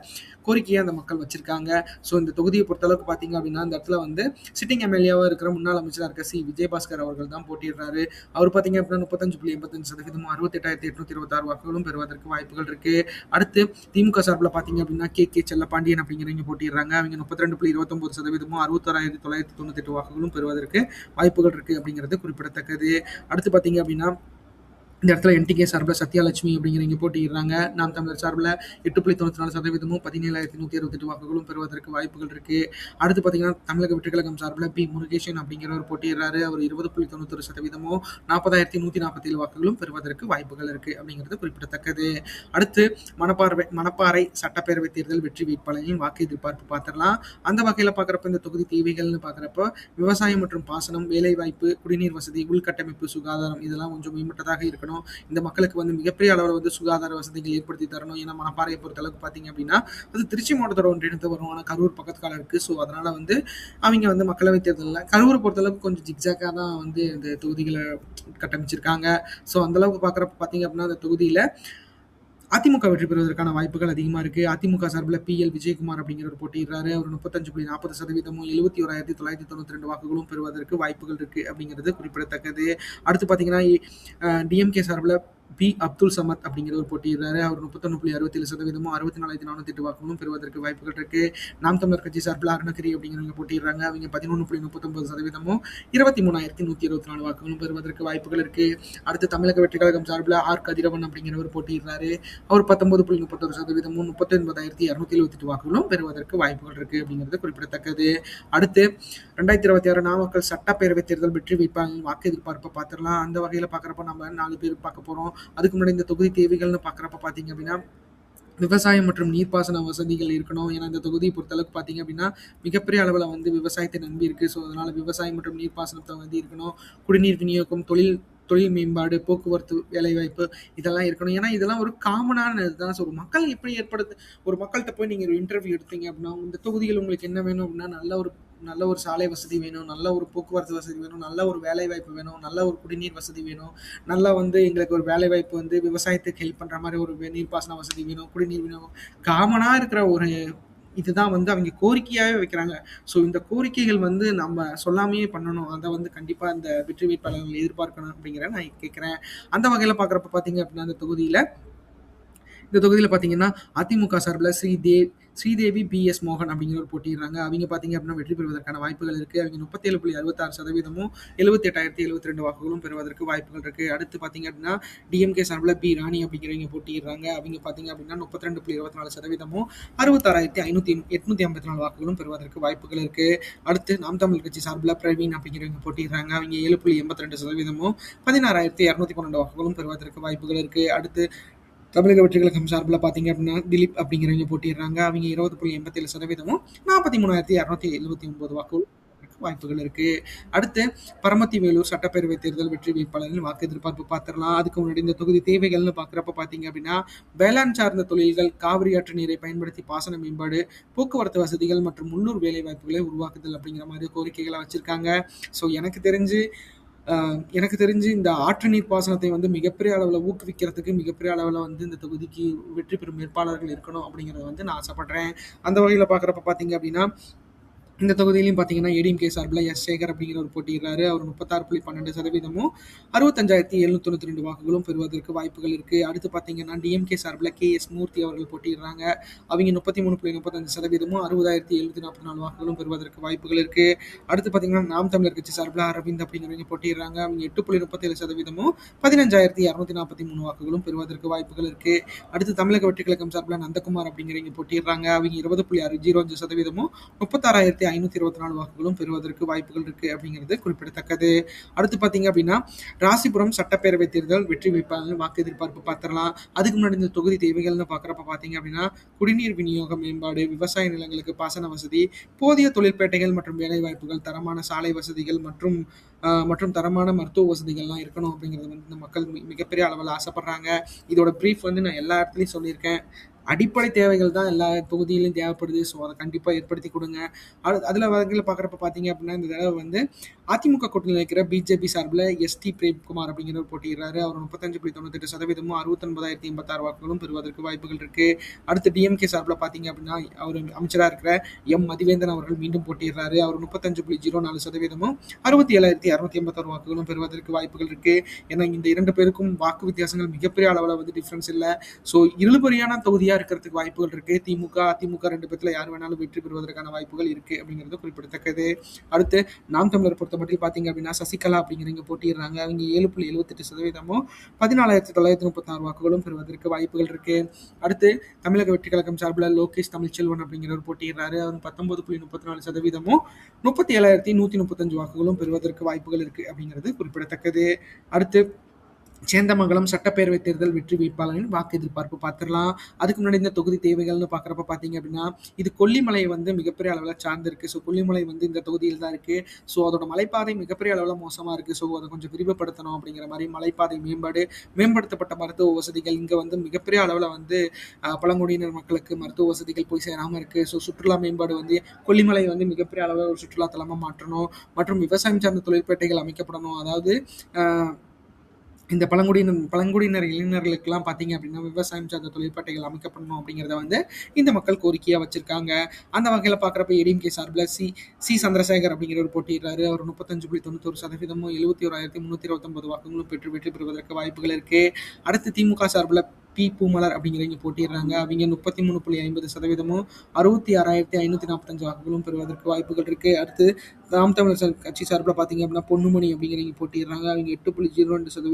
A: கோரிக்கையாக அந்த மக்கள் வச்சிருக்காங்க. ஸோ இந்த தொகுதியை பொறுத்தளவுக்கு பார்த்தீங்க அப்படின்னா, இந்த இடத்துல வந்து சிட்டிங் எம்எல்ஏவாக இருக்கிற முன்னாள் அமைச்சராக இருக்க விஜயபாஸ்கர் அவர்கள் தான் போட்டிடுறாரு. அவர் பார்த்தீங்க அப்படின்னா 35.85% 68,826 வாக்குகளும் பெறுவதற்கு வாய்ப்புகள் இருக்கு. அடுத்து திமுக சார்பில் பார்த்தீங்க அப்படின்னா கே செல்லப்பாண்டியன் அப்படிங்கிறவங்க போட்டிடுறாங்க. அவங்க 32.29% 61,998 வாக்குகளும் பெறுவதற்கு வாய்ப்புகள் இருக்கு அப்படிங்கிறது குறிப்பிடத்தக்கது. அடுத்து பார்த்தீங்க அப்படின்னா, இந்த இடத்துல என்டிகே சார்பில் சத்யாலட்சுமி அப்படிங்கிறவங்க போட்டிடுறாங்க. நாம் தமிழர் சார்பில் 8.94% 17,168 வாக்குகளும் பெறுவதற்கு வாய்ப்புகள் இருக்கு. அடுத்து பார்த்தீங்கன்னா, தமிழக வெற்றி கழகம் சார்பில் பி முருகேசன் அப்படிங்கிறவர் போட்டிடுறாரு. அவர் 20.91% 40,147 வாக்குகளும் பெறுவதற்கு வாய்ப்புகள் இருக்கு அப்படிங்கிறது குறிப்பிடத்தக்கது. அடுத்து மணப்பாறை சட்டப்பேரவை தேர்தல் வெற்றி வேட்பாளர்களின் வாக்கு எதிர்பார்ப்பு பார்த்துடலாம். அந்த வகையில் பார்க்குறப்ப இந்த தொகுதி தேவைகள்னு பார்க்குறப்போ, விவசாயம் மற்றும் பாசனம், வேலைவாய்ப்பு, குடிநீர் வசதி, உள்கட்டமைப்பு, சுகாதாரம் இதெல்லாம் கொஞ்சம் மேம்பட்டதாக இருக்கணும். இந்த மக்களுக்கு வந்து மிகப்பெரிய அளவில் வந்து சுகாதார வசதிகள் ஏற்படுத்தி தரணும். ஏன்னா மணப்பாறையை பொறுத்த அளவுக்கு பார்த்தீங்க அப்படின்னா, அது திருச்சி மாவட்டத்தோட ஒன்றிணைந்து வரும். ஆனால் கரூர் பக்கத்துக்கால இருக்கு. ஸோ அதனால வந்து அவங்க வந்து மக்களவைத் தேர்தலில் கரூரை பொறுத்தளவுக்கு கொஞ்சம் ஜிக்ஜாக்காக தான் வந்து இந்த தொகுதிகளை கட்டமைச்சிருக்காங்க. ஸோ அந்த அளவுக்கு பார்க்குறப்ப பார்த்தீங்க அப்படின்னா, அந்த தொகுதியில் அதிமுக வெற்றி பெறுவதற்கான வாய்ப்புகள் அதிகமாக இருக்குது. அதிமுக சார்பில் PL விஜயகுமார் அப்படிங்கிறவர் போட்டிடுறாரு. அவர் 35.40% 71,992 வாக்குகளும் பெறுவதற்கு வாய்ப்புகள் இருக்குது அப்படிங்கிறது குறிப்பிடத்தக்கது. அடுத்து பார்த்தீங்கன்னா, DMK சார்பில் பி அப்துல் சமத் அப்படிங்கிறவர் போட்டியிடுறாரு. அவர் 31.67% 64,408 வாக்குகளும் பெறுவதற்கு வாய்ப்புகள் இருக்கு. நாம் தமிழர் கட்சி சார்பில் அருணகிரி அப்படிங்கிறவங்க போட்டிடுறாங்க. அவங்க 11.39% 23,124 வாக்குகளும் பெறுவதற்கு வாய்ப்புகள் இருக்கு. அடுத்து தமிழக வெற்றி கழகம் சார்பில் கதிரவன் அப்படிங்கிறவர் போட்டியிடுறாரு. அவர் 19.31% 39,278 வாக்குகளும் பெறுவதற்கு வாய்ப்புகள் இருக்கு அப்படிங்கிறது குறிப்பிடத்தக்கது. அடுத்து 2026 நாமக்கல் சட்டப்பேரவை தேர்தல் வெற்றி வேட்பாளர்கள் வாக்கு எதிர்பார்ப்பை பார்த்துடலாம். அந்த வகையில் பார்க்குறப்ப நம்ம 4 பேர் பார்க்க போகிறோம். அதுக்கு முன்னாடி இந்த தொகுதி தேவைகள்னு பார்க்குறப்ப பார்த்தீங்க அப்படின்னா, விவசாயம் மற்றும் நீர்ப்பாசன வசதிகள் இருக்கணும். ஏன்னா இந்த தொகுதியை பொறுத்தளவுக்கு பார்த்தீங்க அப்படின்னா, மிகப்பெரிய அளவில் வந்து விவசாயத்தை நம்பி இருக்குது. ஸோ அதனால் விவசாயம் மற்றும் நீர்ப்பாசனத்தை வந்து இருக்கணும். குடிநீர் விநியோகம், தொழில் மேம்பாடு, போக்குவரத்து, வேலைவாய்ப்பு இதெல்லாம் இருக்கணும். ஏன்னா இதெல்லாம் ஒரு காமனான இதுதான். ஸோ ஒரு மக்கள் எப்படி ஏற்படுது, ஒரு மக்கள்கிட்ட போய் நீங்கள் ஒரு இன்டர்வியூ எடுத்தீங்க அப்படின்னா, இந்த தொகுதியில் உங்களுக்கு என்ன வேணும் அப்படின்னா, நல்ல ஒரு சாலை வசதி வேணும், நல்ல ஒரு போக்குவரத்து வசதி வேணும், நல்ல ஒரு வேலைவாய்ப்பு வேணும், நல்ல ஒரு குடிநீர் வசதி வேணும், நல்லா வந்து எங்களுக்கு ஒரு வேலைவாய்ப்பு வந்து விவசாயத்துக்கு ஹெல்ப் பண்ணுற மாதிரி ஒரு நீர்ப்பாசன வசதி வேணும், குடிநீர் விநியோகம் காமனாக இருக்கிற ஒரு இதுதான் வந்து அவங்க கோரிக்கையாவே வைக்கிறாங்க. ஸோ இந்த கோரிக்கைகள் வந்து நம்ம சொல்லாமயே பண்ணணும். அத வந்து கண்டிப்பா இந்த வெற்றி வேட்பாளர்கள் எதிர்பார்க்கணும் அப்படிங்கிறத நான் கேட்கிறேன். அந்த வகையில பார்க்குறப்ப பார்த்தீங்க அப்படின்னா, இந்த தொகுதியில பார்த்தீங்கன்னா, அதிமுக சார்புல ஸ்ரீதேவி பி.எஸ். மோகன் அப்படிங்கிறவர் போட்டியிடுறாங்க. அவிங்க பார்த்தீங்க அப்படின்னா, வெற்றி பெறுவதற்கான வாய்ப்புகள் இருக்கு. அவிங்க 37.66% 78,072 வாக்குகளும் பெறுவதற்கு வாய்ப்புகள் இருக்கு. அடுத்து பார்த்தீங்க அப்படின்னா, டிஎம்கே சார்புல பி. ராணி அப்படிங்கிறவங்க போட்டியிடுறாங்க. அவிங்க பார்த்தீங்க அப்படின்னா, 32.24% 66,854 வாக்குகளும் பெறுவதற்கு வாய்ப்புகள் இருக்கு. அடுத்து நாம் தமிழர் கட்சி சார்புல பிரவீன் அப்படிங்கிறவங்க போட்டியிடுறாங்க. அவிங்க 7.82% 16,212 வாக்குகளும் பெறுவதற்கு வாய்ப்புகள் இருக்கு. அடுத்து தமிழக வெற்றி கழகம் சார்பில் பார்த்தீங்க அப்படின்னா திலீப் அப்படிங்கிறவங்க போட்டிடுறாங்க. அவங்க 20.87% 43,279 வாக்குகள் வாய்ப்புகள் இருக்கு. அடுத்து பரமத்தி வேலூர் சட்டப்பேரவை தேர்தல் வெற்றி வேட்பாளரின் வாக்கு எதிர்பார்ப்பு பார்த்துடலாம். அதுக்கு முன்னாடி இந்த தொகுதி தேவைகள்னு பார்க்குறப்ப பார்த்தீங்க அப்படின்னா, வேளாண் சார்ந்த தொழில்கள், காவிரி ஆற்று நீரை பயன்படுத்தி பாசன மேம்பாடு, போக்குவரத்து வசதிகள் மற்றும் உள்ளூர் வேலை வாய்ப்புகளை உருவாக்குதல் அப்படிங்கிற மாதிரி கோரிக்கைகளை வச்சிருக்காங்க. ஸோ எனக்கு தெரிஞ்சு இந்த ஆற்று நீர் பாசனத்தை வந்து மிகப்பெரிய அளவில் ஊக்குவிக்கிறதுக்கு மிகப்பெரிய அளவில் வந்து இந்த தொகுதிக்கு வெற்றி பெறும் வேட்பாளர்கள் இருக்கணும் அப்படிங்கிறத வந்து நான் ஆசைப்படுறேன். அந்த வகையில் பார்க்குறப்ப பார்த்தீங்க அப்படின்னா, இந்த தொகுதியிலையும் பார்த்தீங்கன்னா ஏடிஎம்கே சார்பில் எஸ் சேகர் அப்படிங்கிறவர் போட்டியிடுறாரு. அவர் 36.12% 65,792 வாக்குகளும் பெறுவதற்கு வாய்ப்புகள் இருக்கு. அடுத்து பார்த்தீங்கன்னா டிஎம்கே சார்பில் கே.எஸ். மூர்த்தி அவர்கள் போட்டியிடுறாங்க. அவங்க 33.35% 60,744 வாக்குகளும் பெறுவதற்கு வாய்ப்புகள் இருக்கு. அடுத்து பார்த்தீங்கன்னா நாம் தமிழர் கட்சி சார்பில் அரவிந்த் அப்படிங்கிறவங்க போட்டியிடுறாங்க. அவங்க 8.37% 15,243 வாக்குகளும் பெறுவதற்கு வாய்ப்புகள் இருக்கு. அடுத்து தமிழக வெற்றி கழகம் சார்பில் நந்தகுமார் அப்படிங்கிறவங்க போட்டியிடுறாங்க. அவங்க 20.05% 36,524 வாக்குகளும் பெறுவதற்கு வாய்ப்புகள் இருக்கு அப்படிங்கிறது குறிப்பிடத்தக்கது. அடுத்து பார்த்தீங்க அப்படின்னா, ராசிபுரம் சட்டப்பேரவை தேர்தல் வெற்றி வேட்பாளர் வாக்கு எதிர்பார்ப்பு பார்த்துடலாம். அதுக்கு முன்னாடி இந்த தொகுதி தேவைகள்னு பார்க்குறப்ப பார்த்தீங்க அப்படின்னா, குடிநீர் விநியோக மேம்பாடு, விவசாய நிலங்களுக்கு பாசன வசதி, போதிய தொழிற்பேட்டைகள் மற்றும் வேலை வாய்ப்புகள், தரமான சாலை வசதிகள் மற்றும் தரமான மருத்துவ வசதிகள்லாம் இருக்கணும் அப்படிங்கிறது வந்து இந்த மக்கள் மிகப்பெரிய அளவில் ஆசைப்படுறாங்க. இதோட ப்ரீஃப் வந்து நான் எல்லா இடத்துலையும் சொல்லியிருக்கேன். அடிப்படை தேவைகள் தான் எல்லா தொகுதியிலும் தேவைப்படுது. ஸோ அதை கண்டிப்பாக ஏற்படுத்தி கொடுங்க. அதில் வகையில் பார்க்குறப்ப பார்த்தீங்க அப்படின்னா, இந்த தடவை வந்து அதிமுக கூட்டணியில் இருக்கிற பிஜேபி சார்பில் எஸ்டி பிரேம்குமார் அப்படிங்கிறவர் போட்டியிடுறாரு. அவர் 35.98% 69,086 வாக்குகளும் பெறுவதற்கு வாய்ப்புகள் இருக்கு. அடுத்து டிஎம்கே சார்பில் பார்த்தீங்க அப்படின்னா, அவர் அமைச்சராக இருக்கிற மதிவேந்தன் அவர்கள் மீண்டும் போட்டியிடுறாரு. அவர் 35.04% 67,281 வாக்குகளும் பெறுவதற்கு வாய்ப்புகள் இருக்கு. ஏன்னா இந்த இரண்டு பேருக்கும் வாக்கு வித்தியாசங்கள் மிகப்பெரிய அளவில் வந்து டிஃப்ரென்ஸ் இல்லை. ஸோ இழுபறியான தொகுதியாக இருக்கிறதுக்கு வாய்ப்புகள் இருக்கு. திமுக அதிமுக ரெண்டு பேர்த்துல யார் வேணாலும் வெற்றி பெறுவதற்கான வாய்ப்புகள் இருக்கு அப்படிங்கிறது குறிப்பிடத்தக்கது. அடுத்து நாம் தமிழர் பொறுத்தமட்டில் பார்த்தீங்க அப்படின்னா, சசிகலா அப்படிங்கிறவங்க போட்டிடுறாங்க. அவங்க 7.78% 14,936 வாக்குகளும் பெறுவதற்கு வாய்ப்புகள் இருக்கு. அடுத்து தமிழக வெற்றி கழகம் சார்பில் லோகேஷ் தமிழ்ச்செல்வன் அப்படிங்கிறவர் போட்டியிடுறாரு. அவர் 19.34% 37,135 வாக்குகளும் பெறுவதற்கு வாய்ப்புகள் இருக்கு அப்படிங்கிறது குறிப்பிடத்தக்கது. அடுத்து சேந்தமங்கலம் சட்டப்பேரவை தேர்தல் வெற்றி வேட்பாளரின் வாக்கு எதிர்பார்ப்பு பார்த்துடலாம். அதுக்கு முன்னாடி இந்த தொகுதி தேவைகள்னு பார்க்குறப்ப பார்த்தீங்க அப்படின்னா, இது கொல்லிமலை வந்து மிகப்பெரிய அளவில் சார்ந்திருக்கு. ஸோ கொல்லிமலை வந்து இந்த தொகுதியில் தான் இருக்குது. ஸோ அதோட மலைப்பாதை மிகப்பெரிய அளவில் மோசமாக இருக்குது. ஸோ அதை கொஞ்சம் விரிவுபடுத்தணும் அப்படிங்கிற மாதிரி மலைப்பாதை மேம்படுத்தப்பட்ட மருத்துவ வசதிகள் இங்கே வந்து மிகப்பெரிய அளவில் வந்து பழங்குடியினர் மக்களுக்கு மருத்துவ வசதிகள் போய் சேராமல் இருக்குது. ஸோ சுற்றுலா மேம்பாடு வந்து கொல்லிமலை வந்து மிகப்பெரிய அளவில் ஒரு சுற்றுலா தலமாக மாற்றணும் மற்றும் விவசாயம் சார்ந்த தொழிற்பேட்டைகள் அமைக்கப்படணும். அதாவது இந்த பழங்குடியினர் இளைஞர்களுக்கெல்லாம் பார்த்தீங்க அப்படின்னா விவசாயம் சார்ந்த தொழிற்பேட்டைகள் அமைக்கப்படணும் அப்படிங்கிறத வந்து இந்த மக்கள் கோரிக்கையாக வச்சிருக்காங்க. அந்த வகையில் பார்க்குறப்ப ஏடிஎம்கே சார்பில் சி சந்திரசேகர் அப்படிங்கிறவர் போட்டியிடுறாரு. அவர் 35.91% 71,329 வாக்குகளும் பெற்று வெற்றி பெறுவதற்கு வாய்ப்புகள் இருக்கு. அடுத்து திமுக சார்பில் பி பூமலர் அப்படிங்கிறவங்க போட்டிடுறாங்க. அவங்க 33.50% 66,545 வாக்குகளும் பெறுவதற்கு வாய்ப்புகள் இருக்கு. அடுத்து நாம் தமிழர் கட்சி சார்பில் பார்த்தீங்க அப்படின்னா பொன்னுமணி அப்படிங்கிறவங்க போட்டிடுறாங்க. அவங்க 8.02%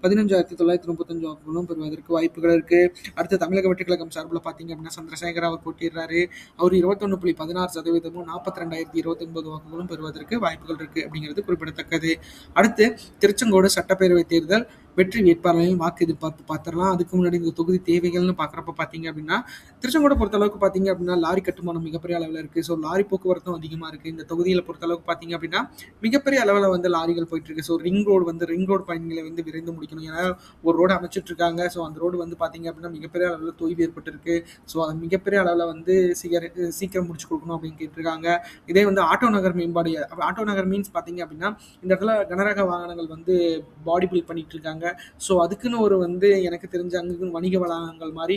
A: 15,935 வாக்குகளும் பெறுவதற்கு வாய்ப்புகள் இருக்கு. அடுத்து தமிழக வெற்றி கழகம் சார்பில் பார்த்தீங்க அப்படின்னா சந்திரசேகர் அவர் போட்டிடுறாரு. அவர் 21.16% 42,029 வாக்குகளும் பெறுவதற்கு வாய்ப்புகள் இருக்கு அப்படிங்கிறது குறிப்பிடத்தக்கது. அடுத்து திருச்செங்கோடு சட்டப்பேரவை தேர்தல் வெற்றி வேட்பாளர்களின் வாக்கு எதிர்பார்ப்பு பார்த்துடலாம். அதுக்கு முன்னாடி இந்த தொகுதி தேவைகள்னு பார்க்குறப்ப பார்த்தீங்க அப்படின்னா, திருச்செங்கோடை பொறுத்தளவுக்கு பார்த்தீங்க அப்படின்னா லாரி கட்டுமானம் மிகப்பெரிய அளவில் இருக்குது. ஸோ லாரி போக்குவரத்தும் அதிகமாக இருக்குது. இந்த தொகுதியில் பொறுத்தளவுக்கு பார்த்தீங்க அப்படின்னா மிகப்பெரிய அளவில் வந்து லாரிகள் போயிட்டு இருக்கு. ஸோ ரிங் ரோடு பயணிகளை வந்து விரைந்து முடிக்கணும். ஏன்னா ஒரு ரோடு அமைச்சிட்டு இருக்காங்க. ஸோ அந்த ரோடு வந்து பார்த்தீங்க அப்படின்னா மிகப்பெரிய அளவில் தொய்வு ஏற்பட்டிருக்கு. ஸோ அது மிகப்பெரிய அளவில் வந்து சீக்கிரம் முடிச்சு கொடுக்கணும் அப்படின்னு கேட்டிருக்காங்க. இதே வந்து ஆட்டோ நகர் மேம்பாடு, ஆட்டோ நகர் மீன்ஸ் பார்த்தீங்க அப்படின்னா இந்த இடத்துல கனரக வாகனங்கள் வந்து பாடி பில்ட் பண்ணிட்டு இருக்காங்க. ஸோ அதுக்குன்னு ஒரு வந்து எனக்கு தெரிஞ்ச அங்குன்னு வணிக வளாகங்கள் மாதிரி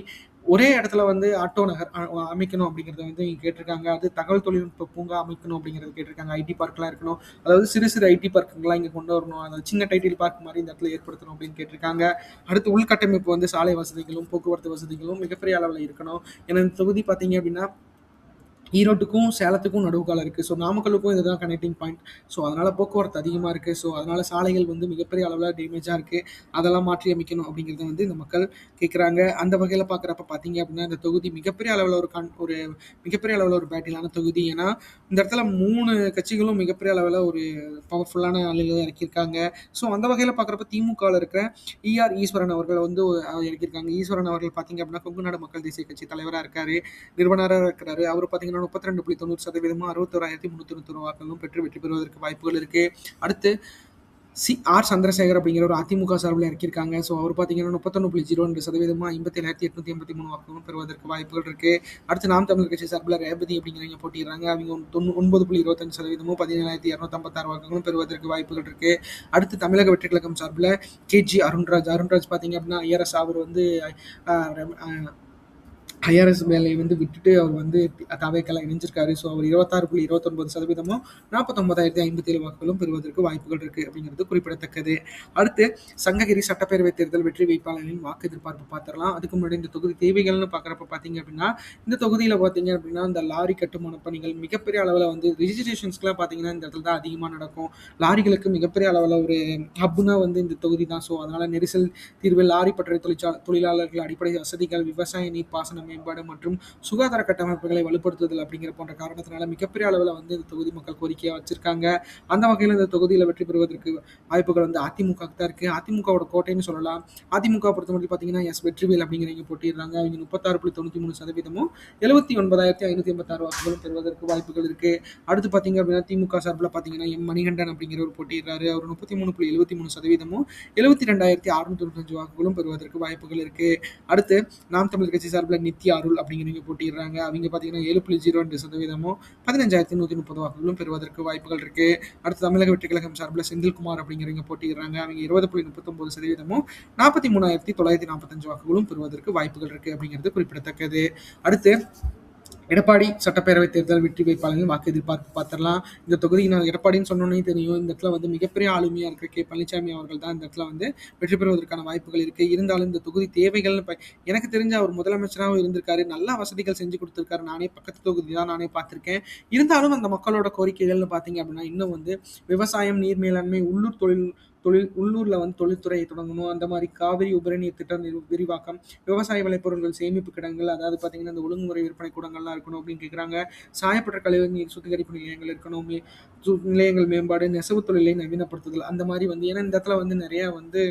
A: ஒரே இடத்துல வந்து ஆட்டோ நகர் அமைக்கணும் அப்படிங்கிறத வந்து இங்க கேட்டிருக்காங்க. அது தகவல் தொழில்நுட்ப பூங்கா அமைக்கணும் அப்படிங்கிறத கேட்டிருக்காங்க. ஐடி பார்க்லாம் இருக்கணும். அதாவது சிறு சிறு ஐடி பார்க்குங்கலாம் இங்க கொண்டு வரணும். அதாவது சின்ன டைட்டில் பார்க் மாதிரி இந்த இடத்துல ஏற்படுத்தணும் அப்படின்னு கேட்டிருக்காங்க. அடுத்து உள்கட்டமைப்பு வந்து சாலை வசதிகளும், போக்குவரத்து வசதிகளும் மிகப்பெரிய அளவுல இருக்கணும். ஏன்னா இந்த தொகுதி பார்த்தீங்க அப்படின்னா ஈரோட்டுக்கும் சேலத்துக்கும் நடுவுக்கால இருக்குது. ஸோ நாமக்கலுக்கும் இதுதான் கனெக்டிங் பாயிண்ட். ஸோ அதனால் போக்குவரத்து அதிகமாக இருக்குது. ஸோ அதனால் சாலைகள் வந்து மிகப்பெரிய அளவில் டேமேஜாக இருக்குது. அதெல்லாம் மாற்றி அமைக்கணும் அப்படிங்கிறத வந்து இந்த மக்கள் கேட்குறாங்க. அந்த வகையில் பார்க்குறப்ப பார்த்தீங்க அப்படின்னா இந்த தொகுதி மிகப்பெரிய அளவில் ஒரு மிகப்பெரிய அளவில் ஒரு பேட்டிலான தொகுதி. ஏன்னா இந்த இடத்துல 3 கட்சிகளும் மிகப்பெரிய அளவில் ஒரு பவர்ஃபுல்லான ஆளுகளை இறக்கியிருக்காங்க. ஸோ அந்த வகையில் பார்க்குறப்ப திமுகவில் இருக்கிற ஈஸ்வரன் அவர்கள் வந்து இறக்கியிருக்காங்க. ஈஸ்வரன் அவர்கள் பார்த்தீங்க அப்படின்னா கொங்கு நாடு மக்கள் தேசிய கட்சி தலைவராக இருக்காரு, நிறுவனராக இருக்கிறாரு. அவர் பார்த்தீங்கன்னா 32.90% 61,391 வாக்குகளும் பெற்று வெற்றி பெறுவதற்கு வாய்ப்புகள் இருக்கு. அடுத்து ஆர் சந்திரசேகர் அப்படிங்கிற ஒரு அதிமுக சார்பில் இறக்கியிருக்காங்க. ஸோ அவர் பார்த்தீங்கன்னா 31.02% 57,883 வாக்குகளும் பெறுவதற்கு வாய்ப்புகள் இருக்கு. அடுத்து நாம் தமிழர் கட்சி சார்பில் ரேவதி அப்படிங்கிறவங்க போட்டிடுறாங்க. அவங்க 9.25% 17,256 வாக்குகளும் பெறுவதற்கு வாய்ப்புகள் இருக்கு. அடுத்து தமிழக வெற்றி கழகம் சார்பில் KG அருண்ராஜ் பார்த்தீங்க அப்படின்னா ஐஆர்எஸ் அவர் வந்து ஐஆர்எஸ் வேலையை வந்து விட்டுட்டு அவர் வந்து தவேக்கெல்லாம் இணைஞ்சிருக்காரு. ஸோ அவர் 26.29% 49,057 வாக்குகளும் பெறுவதற்கு வாய்ப்புகள் இருக்குது அப்படிங்கிறது குறிப்பிடத்தக்கது. அடுத்து சங்ககிரி சட்டப்பேரவை தேர்தல் வெற்றி வேட்பாளர்களின் வாக்கு எதிர்பார்ப்பு பார்த்துடலாம். அதுக்கு முன்னாடி இந்த தொகுதி தேவைகள்னு பார்க்குறப்ப பார்த்தீங்க அப்படின்னா இந்த தொகுதியில் பார்த்தீங்க அப்படின்னா இந்த லாரி கட்டுமான பணிகள் மிகப்பெரிய அளவில் வந்து ரிஜிஸ்ட்ரேஷன்ஸ்க்குலாம் பார்த்தீங்கன்னா இந்த இடத்துல தான் அதிகமாக நடக்கும். லாரிகளுக்கு மிகப்பெரிய அளவில் ஒரு ஹப்புனா வந்து இந்த தொகுதி தான். ஸோ அதனால் நெரிசல் தீர்வு, லாரி பற்றை தொழிலாளர்கள் அடிப்படை வசதிகள், விவசாய நீர் பாசன மேம்பாடு மற்றும் சுகாதார கட்டமைப்புகளை வலுப்படுத்துதல் அப்படிங்கிற போன்ற காரணத்தினால மிகப்பெரிய அளவில் வந்து இந்த தொகுதி மக்கள் கோரிக்கையாக வச்சிருக்காங்க. அந்த வகையில் இந்த தொகுதியில் வெற்றி பெறுவதற்கு வாய்ப்புகள் வந்து அதிமுக தான் இருக்கு. அதிமுகவோட கோட்டைன்னு சொல்லலாம். அதிமுக பொறுத்தவரைக்கும் பார்த்தீங்கன்னா வெற்றிவேல் அப்படிங்கிறவங்க போட்டிடுறாங்க. அவங்க 36.93% 79,586 வாக்குகளும் பெறுவதற்கு வாய்ப்புகள் இருக்கு. அடுத்து பார்த்தீங்க அப்படின்னா திமுக சார்பில் பார்த்தீங்கன்னா மணிகண்டன் அப்படிங்கிறவர் போட்டிடுறாரு. அவர் 33.73% 72,695 வாக்குகளும் பெறுவதற்கு வாய்ப்புகள் இருக்கு. அடுத்து நாம் தமிழர் கட்சி சார்பில் நித்யா அருள் அப்படிங்கிறவங்க போட்டிடுறாங்க. அவங்க பார்த்தீங்கன்னா 7.02% 15,130 வாக்குகளும் பெறுவதற்கு வாய்ப்புகள் இருக்கு. அடுத்து தமிழக வெற்றி கழகம் சார்பில் செந்தில்குமார் அப்படிங்கிறவங்க போட்டிடுறாங்க. அவங்க 20.39% 43,945 வாக்குகளும் பெறுவதற்கு வாய்ப்புகள் இருக்கு அப்படிங்கிறது குறிப்பிடத்தக்கது. அடுத்து எடப்பாடி சட்டப்பேரவை தேர்தல் வெற்றி வேட்பாளர்கள் வாக்கு எதிர்பார்ப்பு பார்த்துடலாம். இந்த தொகுதி நான் எடப்பாடின்னு சொன்னோன்னே தெரியும். இந்த இடத்துல வந்து மிகப்பெரிய ஆளுமையாக இருக்கிற பழனிசாமி அவர்கள் தான் இந்த இடத்துல வந்து வெற்றி பெறுவதற்கான வாய்ப்புகள் இருக்கு. இருந்தாலும் இந்த தொகுதி தேவைகள்னு எனக்கு தெரிஞ்ச அவர் முதலமைச்சராகவும் இருந்திருக்காரு. நல்ல வசதிகள் செஞ்சு கொடுத்துருக்காரு. நானே பக்கத்து தொகுதி தான் நானே பார்த்துருக்கேன். இருந்தாலும் அந்த மக்களோட கோரிக்கைகள்னு பார்த்தீங்க அப்படின்னா இன்னும் வந்து விவசாயம், நீர் மேலாண்மை, உள்ளூர்ல வந்து தொழில்துறையை தொடங்கணும். அந்த மாதிரி காவிரி உபரிநீர் திட்டம் விரிவாக்கம், விவசாய விளைபொருட்கள் சேமிப்பு கிடங்கள், அதாவது பார்த்தீங்கன்னா இந்த ஒழுங்குமுறை விற்பனை கூடங்கள்லாம் இருக்கணும் அப்படின்னு கேட்குறாங்க. சாயப்பட்ட கழிவுநீர் சுத்திகரிப்பு நிலையங்கள் இருக்கணும், நிலையங்கள் மேம்பாடு, நெசவு தொழிலை நவீனப்படுத்துதல், அந்த மாதிரி வந்து ஏன்னா இந்த இடத்துல வந்து நிறைய வந்து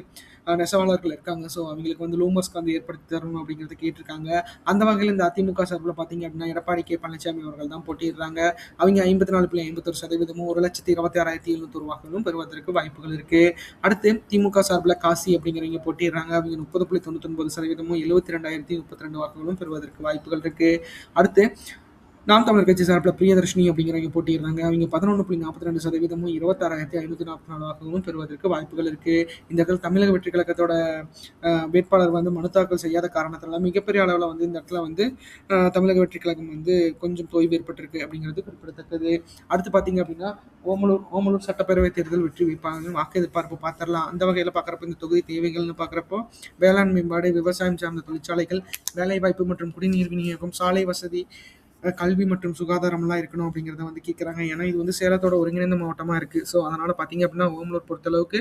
A: நெசவாளர்கள் இருக்காங்க. ஸோ அவங்களுக்கு வந்து லூமர்ஸ்க்கு வந்து ஏற்படுத்தி தரணும் அப்படிங்கிறத கேட்டிருக்காங்க. அந்த வகையில் இந்த அதிமுக சார்பில் பார்த்தீங்க அப்படின்னா எடப்பாடி பழனிசாமி அவர்கள் தான் போட்டிடுறாங்க. அவங்க 54.51% 1,26,701 வாக்குகளும் பெறுவதற்கு வாய்ப்புகள் இருக்கு. அடுத்து திமுக சார்பில் காசி அப்படிங்கிறவங்க போட்டிடுறாங்க. அவங்க 30.99% 72,032 வாக்குகளும் பெறுவதற்கு வாய்ப்புகள் இருக்கு. அடுத்து நாம் தமிழர் கட்சி சார்பில் பிரியதர்ஷினி அப்படிங்கிறவங்க போட்டிடுறாங்க. அவங்க 11.42% 26,544 வாக்குகளும் பெறுவதற்கு வாய்ப்புகள் இருக்கு. இந்த இடத்துல தமிழக வெற்றி கழகத்தோட வேட்பாளர் வந்து மனு தாக்கல் செய்யாத காரணத்தினால மிகப்பெரிய அளவில் வந்து இந்த இடத்துல வந்து தமிழக வெற்றி கழகம் வந்து கொஞ்சம் தொய்வு ஏற்பட்டிருக்கு அப்படிங்கிறது குறிப்பிடத்தக்கது. அடுத்து பார்த்தீங்க அப்படின்னா ஓமலூர் சட்டப்பேரவை தேர்தல் வெற்றி வேட்பாளர்கள் வாக்கு எதிர்பார்ப்பு பார்த்துடலாம். அந்த வகையில் பார்க்குறப்ப இந்த தொகுதி தேவைகள்னு பார்க்குறப்போ வேளாண் மேம்பாடு, விவசாயம் சார்ந்த தொழிற்சாலைகள், வேலைவாய்ப்பு மற்றும் குடிநீர் விநியோகம், சாலை வசதி, கல்வி மற்றும் சுகாதாரம்லாம் இருக்கணும் அப்படிங்கிறத வந்து கேட்குறாங்க. ஏன்னா இது வந்து சேலத்தோட ஒருங்கிணைந்த மாவட்டமாக இருக்குது. ஸோ அதனால் பார்த்தீங்க அப்படின்னா ஓமலூர் பொறுத்தளவுக்கு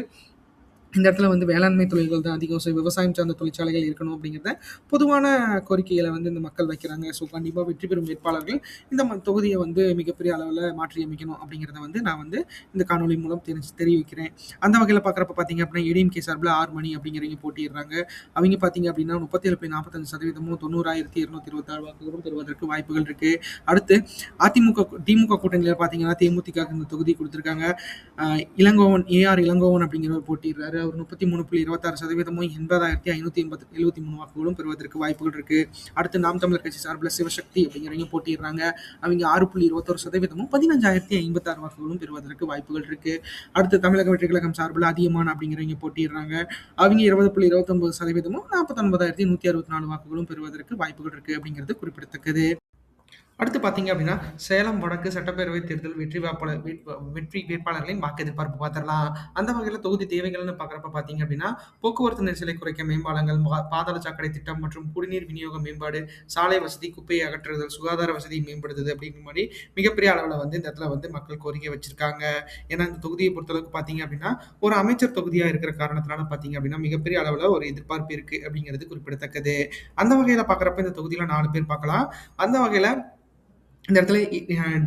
A: இந்த இடத்துல வந்து வேளாண்மை தொழில்கள் தான் அதிகம். ஸோ விவசாயம் சார்ந்த தொழிற்சாலைகள் இருக்கணும் அப்படிங்கிறத பொதுவான கோரிக்கைகளை வந்து இந்த மக்கள் வைக்கிறாங்க. ஸோ கண்டிப்பாக வெற்றி பெறும் வேட்பாளர்கள் இந்த தொகுதியை வந்து மிகப்பெரிய அளவில் மாற்றி அமைக்கணும் அப்படிங்கிறத வந்து நான் வந்து இந்த காணொலி மூலம் தெரிவிக்கிறேன். அந்த வகையில் பார்க்குறப்ப பார்த்தீங்க அப்படின்னா ஏடிஎம்கே சார்பில் 6 மணி அப்படிங்கிறவங்க போட்டிடுறாங்க. அவங்க பார்த்தீங்க அப்படின்னா 37.45% 90,226 வாக்குகளும் பெறுவதற்கு வாய்ப்புகள் இருக்குது. அடுத்து திமுக கூட்டணியில் பார்த்தீங்கன்னா தேமுதிக இந்த தொகுதி கொடுத்துருக்காங்க. இளங்கோவன் அப்படிங்கிறவர் போட்டிடுறாரு. அவர் 33.26%, 80,573 வாக்குகளும் பெறுவதற்கு வாய்ப்புகள் இருக்கு. அடுத்து நாம் தமிழர் கட்சி சார்பில் சிவசக்தி அப்படிங்கிறவங்க போட்டியிடுறாங்க. அவங்க 6.21%, 15,056 வாக்குகளும் பெறுவதற்கு வாய்ப்புகள் இருக்கு. அடுத்து தமிழக வெற்றி கழகம் சார்பில் அதியமான் அப்படிங்கிறவங்க போட்டியிடுறாங்க. அவங்க 20.29%, 49,164 வாக்குகளும் பெறுவதற்கு வாய்ப்புகள் இருக்கு அப்படிங்கிறது குறிப்பிடத்தக்கது. அடுத்து பார்த்தீங்க அப்படின்னா, சேலம் வடக்கு சட்டப்பேரவை தேர்தல் வெற்றி வேட்பாளர்களின் வாக்கு எதிர்பார்ப்பு பார்த்துடலாம். அந்த வகையில் தொகுதி தேவைகள்னு பார்க்குறப்ப பார்த்தீங்க அப்படின்னா, போக்குவரத்து நெரிசலை குறைக்க மேம்பாலங்கள், பாதாள சாக்கடை திட்டம் மற்றும் குடிநீர் விநியோக மேம்பாடு, சாலை வசதி, குப்பையை அகற்றுதல், சுகாதார வசதியை மேம்படுத்துது அப்படிங்கிற மாதிரி மிகப்பெரிய அளவில் வந்து இந்த இடத்துல வந்து மக்கள் கோரிக்கை வச்சிருக்காங்க. ஏன்னா இந்த தொகுதியை பொறுத்தளவுக்கு பார்த்தீங்க அப்படின்னா, ஒரு அமைச்சர் தொகுதியாக இருக்கிற காரணத்தினால பார்த்தீங்க அப்படின்னா மிகப்பெரிய அளவில் ஒரு எதிர்பார்ப்பு இருக்கு அப்படிங்கிறது குறிப்பிடத்தக்கது. அந்த வகையில் பார்க்குறப்ப இந்த தொகுதியில் 4 பேர் பார்க்கலாம். அந்த வகையில் இந்த இடத்துல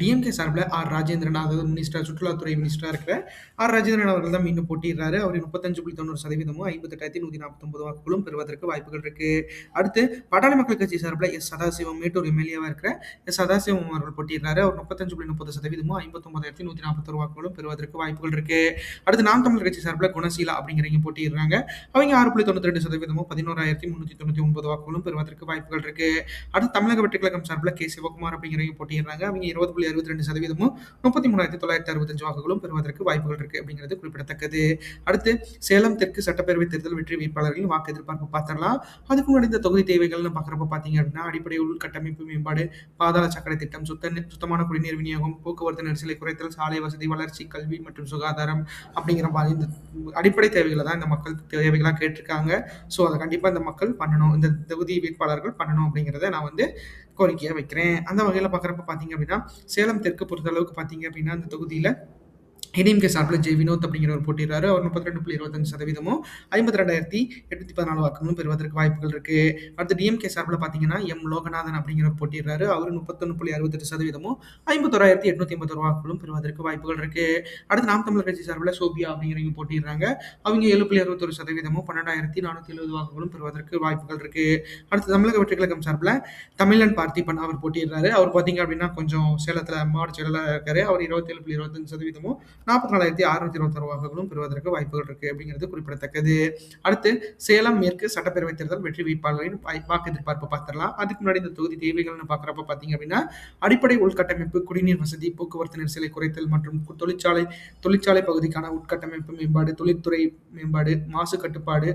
A: டிஎம்கே சார்பில் ஆர் ராஜேந்திரன், அதாவது மினிஸ்டர், சுற்றுலாத்துறை மினிஸ்டராக இருக்கிற ஆர் ராஜேந்திரன் அவர்கள் தான் மீண்டும் போட்டியிடுறாரு. அவர் 35.90%, 58,149 வாக்குகளும் பெறுவதற்கு வாய்ப்புகள் இருக்கு. அடுத்து பாட்டாளி மக்கள் கட்சி சார்பில் எஸ் சதாசிவம், மேட்டூர் எம்எல்ஏவாக இருக்கிற எஸ் சதாசிவம் அவர்கள் போட்டியிடுறாரு. அவர் 35.30%, 59,141 வாக்குகளும் பெறுவதற்கு வாய்ப்புகள் இருக்கு. அடுத்து நாம் தமிழர் கட்சி சார்பில் குணசீலா அப்படிங்கிறவங்க போட்டியிடுறாங்க. அவங்க 6.92%, 11,399 வாக்குகளும் பெறுவதற்கு வாய்ப்புகள் இருக்கு. அடுத்து தமிழக வெற்றி கழகம் சார்பில் கே சிவகுமார் அப்படிங்கிறவங்க போட்டியிடுறாங்க. அவங்க 20.62%, 33,965 வாக்குகளும் பெறுவதற்கு வாய்ப்புகள் இருக்கு அப்படிங்கிறது குறிப்பிடத்தக்கது. அடுத்து சேலம் தெற்கு சட்டப்பேரவை தேர்தல் வெற்றி வேட்பாளர்களின் வாக்கு எதிர்பார்ப்பு பார்த்துடலாம். அதுக்கு முன்னாடி இந்த தொகுதி தேவைகள்னு பார்க்குறப்ப பார்த்தீங்க அப்படின்னா, அடிப்படை உள்கட்டமைப்பு மேம்பாடு, பாதாள சாக்கடை திட்டம், சுத்தமான குடிநீர் விநியோகம், போக்குவரத்து நெரிசலை குறைத்தல், சாலை வசதி, வளர்ச்சி, கல்வி மற்றும் சுகாதாரம் அப்படிங்கிற மாதிரி இந்த அடிப்படை தேவைகளை தான் இந்த மக்கள் தேவைகளாக கேட்டிருக்காங்க. ஸோ அதை கண்டிப்பாக இந்த மக்கள் பண்ணணும், இந்த தொகுதி வேட்பாளர்கள் பண்ணணும் அப்படிங்கிறத நான் வந்து கோரிக்கையாக வைக்கிறேன். அந்த வகையில் பார்க்குறப்ப பார்த்தீங்க அப்படின்னா, சேலம் தெற்கு பொறுத்தளவுக்கு பார்த்தீங்க அப்படின்னா இந்த தொகுதியில் ஏடிஎம்கே சார்பில் ஜெய் வினோத் அப்படிங்கிறவர் போட்டிடுறாரு. அவர் 32.25%, 52,814 வாக்குகளும் பெறுவதற்கு வாய்ப்புகள் இருக்கு. அடுத்து டிஎம்கே சார்பில் பார்த்தீங்கன்னா எம் லோகநாதன் அப்படிங்கிறவர் போட்டிடுறாரு. அவர் 31.68%, 51,881 வாக்குகளும் பெறுவதற்கு வாய்ப்புகள் இருக்கு. அடுத்து நாம் தமிழர் கட்சி சார்பில் சோபியா அப்படிங்கிறவங்க போட்டிடுறாங்க. அவங்க 7.61%, 12,470 வாக்குகளும் பெறுவதற்கு வாய்ப்புகள் இருக்கு. அடுத்து தமிழக வெற்றி கழகம் சார்பில் தமிழன் பார்த்திபன் அவர் போட்டிடுறாரு. அவர் பார்த்தீங்க அப்படின்னா கொஞ்சம் சேலத்தில் மாவட்ட செயலாளர் இருக்காரு. அவர் 27.25%, 44,626 வாக்குகளும் பெறுவதற்கு வாய்ப்புகள் இருக்கு அப்படிங்கிறது குறிப்பிடத்தக்கது. அடுத்து சேலம் மேற்கு சட்டப்பேரவை தேர்தல் வெற்றி வேட்பாளரின் வாக்கு எதிர்பார்ப்பு பார்த்துடலாம். அதுக்கு முன்னாடி இந்த தொகுதி தேவைகள்னு பார்க்குறப்ப பார்த்தீங்க அப்படின்னா, அடிப்படை உள்கட்டமைப்பு, குடிநீர் வசதி, போக்குவரத்து நெரிசலை குறைத்தல் மற்றும் தொழிற்சாலை பகுதிக்கான உட்கட்டமைப்பு மேம்பாடு, தொழில்துறை மேம்பாடு, மாசு கட்டுப்பாடு,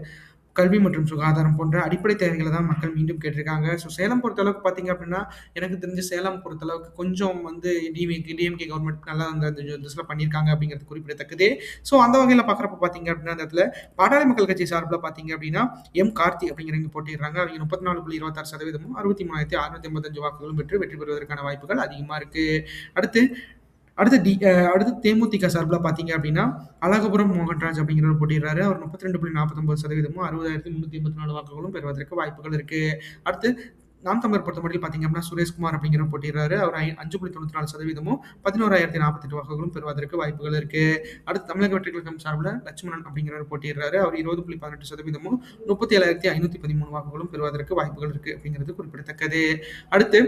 A: கல்வி மற்றும் சுகாதாரம் போன்ற அடிப்படை தேவைகளை தான் மக்கள் மீண்டும் கேட்டிருக்காங்க. ஸோ சேலம் பொறுத்தளவுக்கு பார்த்தீங்க அப்படின்னா, எனக்கு தெரிஞ்சு சேலம் பொறுத்தளவுக்கு கொஞ்சம் வந்து டிஎம்கே கவர்மெண்ட் நல்லா அந்த திசையில் பண்ணியிருக்காங்க அப்படிங்கிறது குறிப்பிடத்தக்கது. ஸோ அந்த வகையில் பார்க்குறப்ப பார்த்தீங்க அப்படின்னா, அந்த இடத்துல பாட்டாளி மக்கள் கட்சி சார்பில் பார்த்தீங்க அப்படின்னா எம் கார்த்தி அப்படிங்கிறவங்க போட்டிடுறாங்க. அவங்க 34.26%, 63,685 வாக்குகளும் பெற்று வெற்றி பெறுவதற்கான வாய்ப்புகள் அதிகமாக இருக்கு. அடுத்து தேமுதிக சார்பில் பார்த்தீங்க அப்படின்னா அழகபுரம் மோகன்ராஜ் அப்படிங்கிறவர் போட்டிடுறாரு. அவர் 32.49%, 60,384 வாக்குகளும் பெறுவதற்கு வாய்ப்புகள் இருக்கு. அடுத்து நாம் தமிழர் பொறுத்த மட்டும் பார்த்தீங்க அப்படின்னா சுரேஷ்குமார் அப்படிங்கிறவர் போட்டிடுறாரு. அவர் 5.94%, 11,048 வாக்குகளும் பெறுவதற்கு வாய்ப்புகள் இருக்கு. அடுத்து தமிழக வெற்றி கழகம் சார்பில் லட்சுமணன் அப்படிங்கிறவர் போட்டிடுறாரு. அவர் 20.18%, 37,513 வாக்குகளும் பெறுவதற்கு வாய்ப்புகள் இருக்கு அப்படிங்கிறது குறிப்பிடத்தக்கது. அடுத்து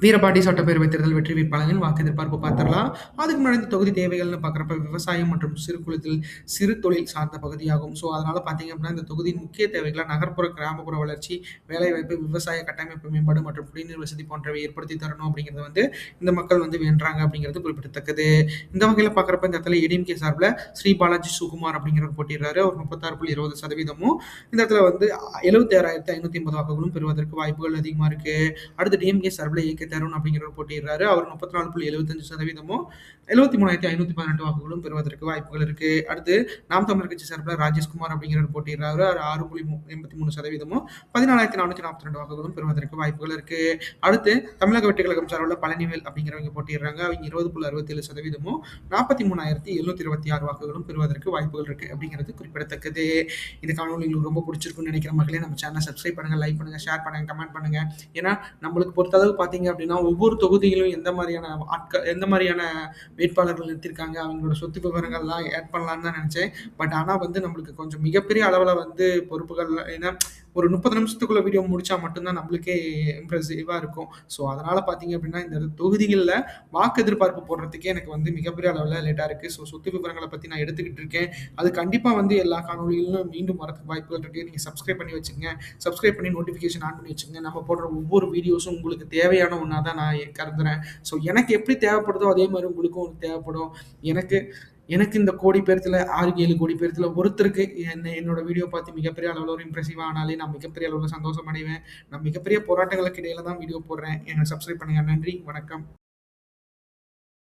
A: வீரபாண்டி சட்டப்பேரவை தேர்தல் வெற்றி வேட்பாளர்களின் வாக்கு எதிர்பார்ப்பு பார்த்துடலாம். அதுக்கு முன்னாடி இந்த தொகுதி தேவைகள்னு பார்க்குறப்ப விவசாயம் மற்றும் சிறு தொழில் சார்ந்த பகுதியாகும். ஸோ அதனால பார்த்தீங்க அப்படின்னா இந்த தொகுதியின் முக்கிய தேவைகளாக நகர்ப்புற கிராமப்புற வளர்ச்சி, வேலைவாய்ப்பு, விவசாய கட்டமைப்பு மேம்பாடு மற்றும் குடிநீர் வசதி போன்றவை ஏற்படுத்தி தரணும் அப்படிங்கிறது வந்து இந்த மக்கள் வந்து வேண்டுறாங்க அப்படிங்கிறது குறிப்பிடத்தக்கது. இந்த வகையில் பார்க்குறப்ப இந்த இடத்துல ஏடிஎம்கே சார்பில் ஸ்ரீ பாலாஜி சுகுமார் அப்படிங்கிறவர் போட்டிடுறாரு. அவர் 36.20%, இந்த இடத்துல வந்து 76,580 வாக்குகளும் பெறுவதற்கு வாய்ப்புகள் அதிகமாக இருக்கு. அடுத்து டிஎம்கே சார்பில் ஏகே தருண் அப்படிங்கிறவர் போட்டியிடுறாரு. அவர் 34.75%, 73,518 வாக்குகளும் பெறுவதற்கு வாய்ப்புகள் இருக்கு. அடுத்து நாம் தமிழர் கட்சி சார்பில் ராஜேஷ்குமார் அப்படிங்கிறவர் போட்டியிடுறாரு. அவர் 6.83%, 14,442 வாக்குகளும் பெறுவதற்கு வாய்ப்புகள் இருக்கு. அடுத்து தமிழக வெற்றி கழகம் சார்பில் பழனிவேல் அப்படிங்கிறவங்க போட்டியிடுறாங்க. அவங்க 20.67%, 43,726 வாக்குகளும் பெறுவதற்கு வாய்ப்புகள் இருக்கு அப்படிங்கிறது குறிப்பிடத்தக்கது. இந்த காணொலி உங்களுக்கு ரொம்ப பிடிச்சிருக்குன்னு நினைக்கிற மக்களே நம்ம சேனலை சப்ஸ்கிரைப் பண்ணுங்க, லைக் பண்ணுங்க, ஷேர் பண்ணுங்க, கமெண்ட் பண்ணுங்க. ஏன்னா நம்மளுக்கு பொறுத்தளவு பார்த்தீங்க அப்படின்னா ஒவ்வொரு தொகுதியிலும் எந்த மாதிரியான வேட்பாளர்கள் நிறுத்திருக்காங்க, அவங்களோட சொத்து விவரங்கள்லாம் ஆட் பண்ணலான்னு தான் நினைச்சேன். பட் ஆனால் வந்து நம்மளுக்கு கொஞ்சம் மிகப்பெரிய அளவில் வந்து பொறுப்புகள், ஏன்னா ஒரு 30 நிமிஷத்துக்குள்ள வீடியோ முடிச்சா மட்டும் தான் நம்மளுக்கே இம்ப்ரெசிவா இருக்கும். ஸோ அதனால பார்த்தீங்க அப்படின்னா, இந்த தொகுதிகள்ல வாக்கு எதிர்பார்ப்பு போடுறதுக்கே எனக்கு வந்து மிகப்பெரிய அளவுல லேட்டா இருக்கு. ஸோ சொத்து விவரங்கள பத்தி நான் எடுத்துக்கிட்டு இருக்கேன். அது கண்டிப்பா வந்து எல்லா காணொளிகளிலும் மீண்டும் வரதுக்கு வாய்ப்புகள் இருக்கு. நீங்க சப்ஸ்கிரைப் பண்ணி வச்சுக்கங்க. சப்ஸ்கிரைப் பண்ணி நோட்டிஃபிகேஷன் ஆன் பண்ணி வச்சுக்கங்க. நம்ம போடுற ஒவ்வொரு வீடியோஸும் உங்களுக்கு தேவையான ஒண்ணா தான் நான் கருதுறேன். ஸோ எனக்கு எப்படி தேவைப்படுதோ அதே மாரி உங்களுக்கும் தேவைப்படும். எனக்கு எனக்கு இந்த கோடி பேர்த்துல 6, 7 கோடி பேர்த்துல ஒருத்தருக்கு என்னோட வீடியோ பார்த்து மிகப்பெரிய அளவுல ஒரு இம்ப்ரெசிவா ஆனாலே நான் மிகப்பெரிய அளவுல சந்தோஷம் அடைவேன். நான் மிகப்பெரிய போராட்டங்களுக்கு இடையில தான் வீடியோ போடுறேன். என்ன சப்ஸ்கிரைப் பண்ணுங்க. நன்றி. வணக்கம்.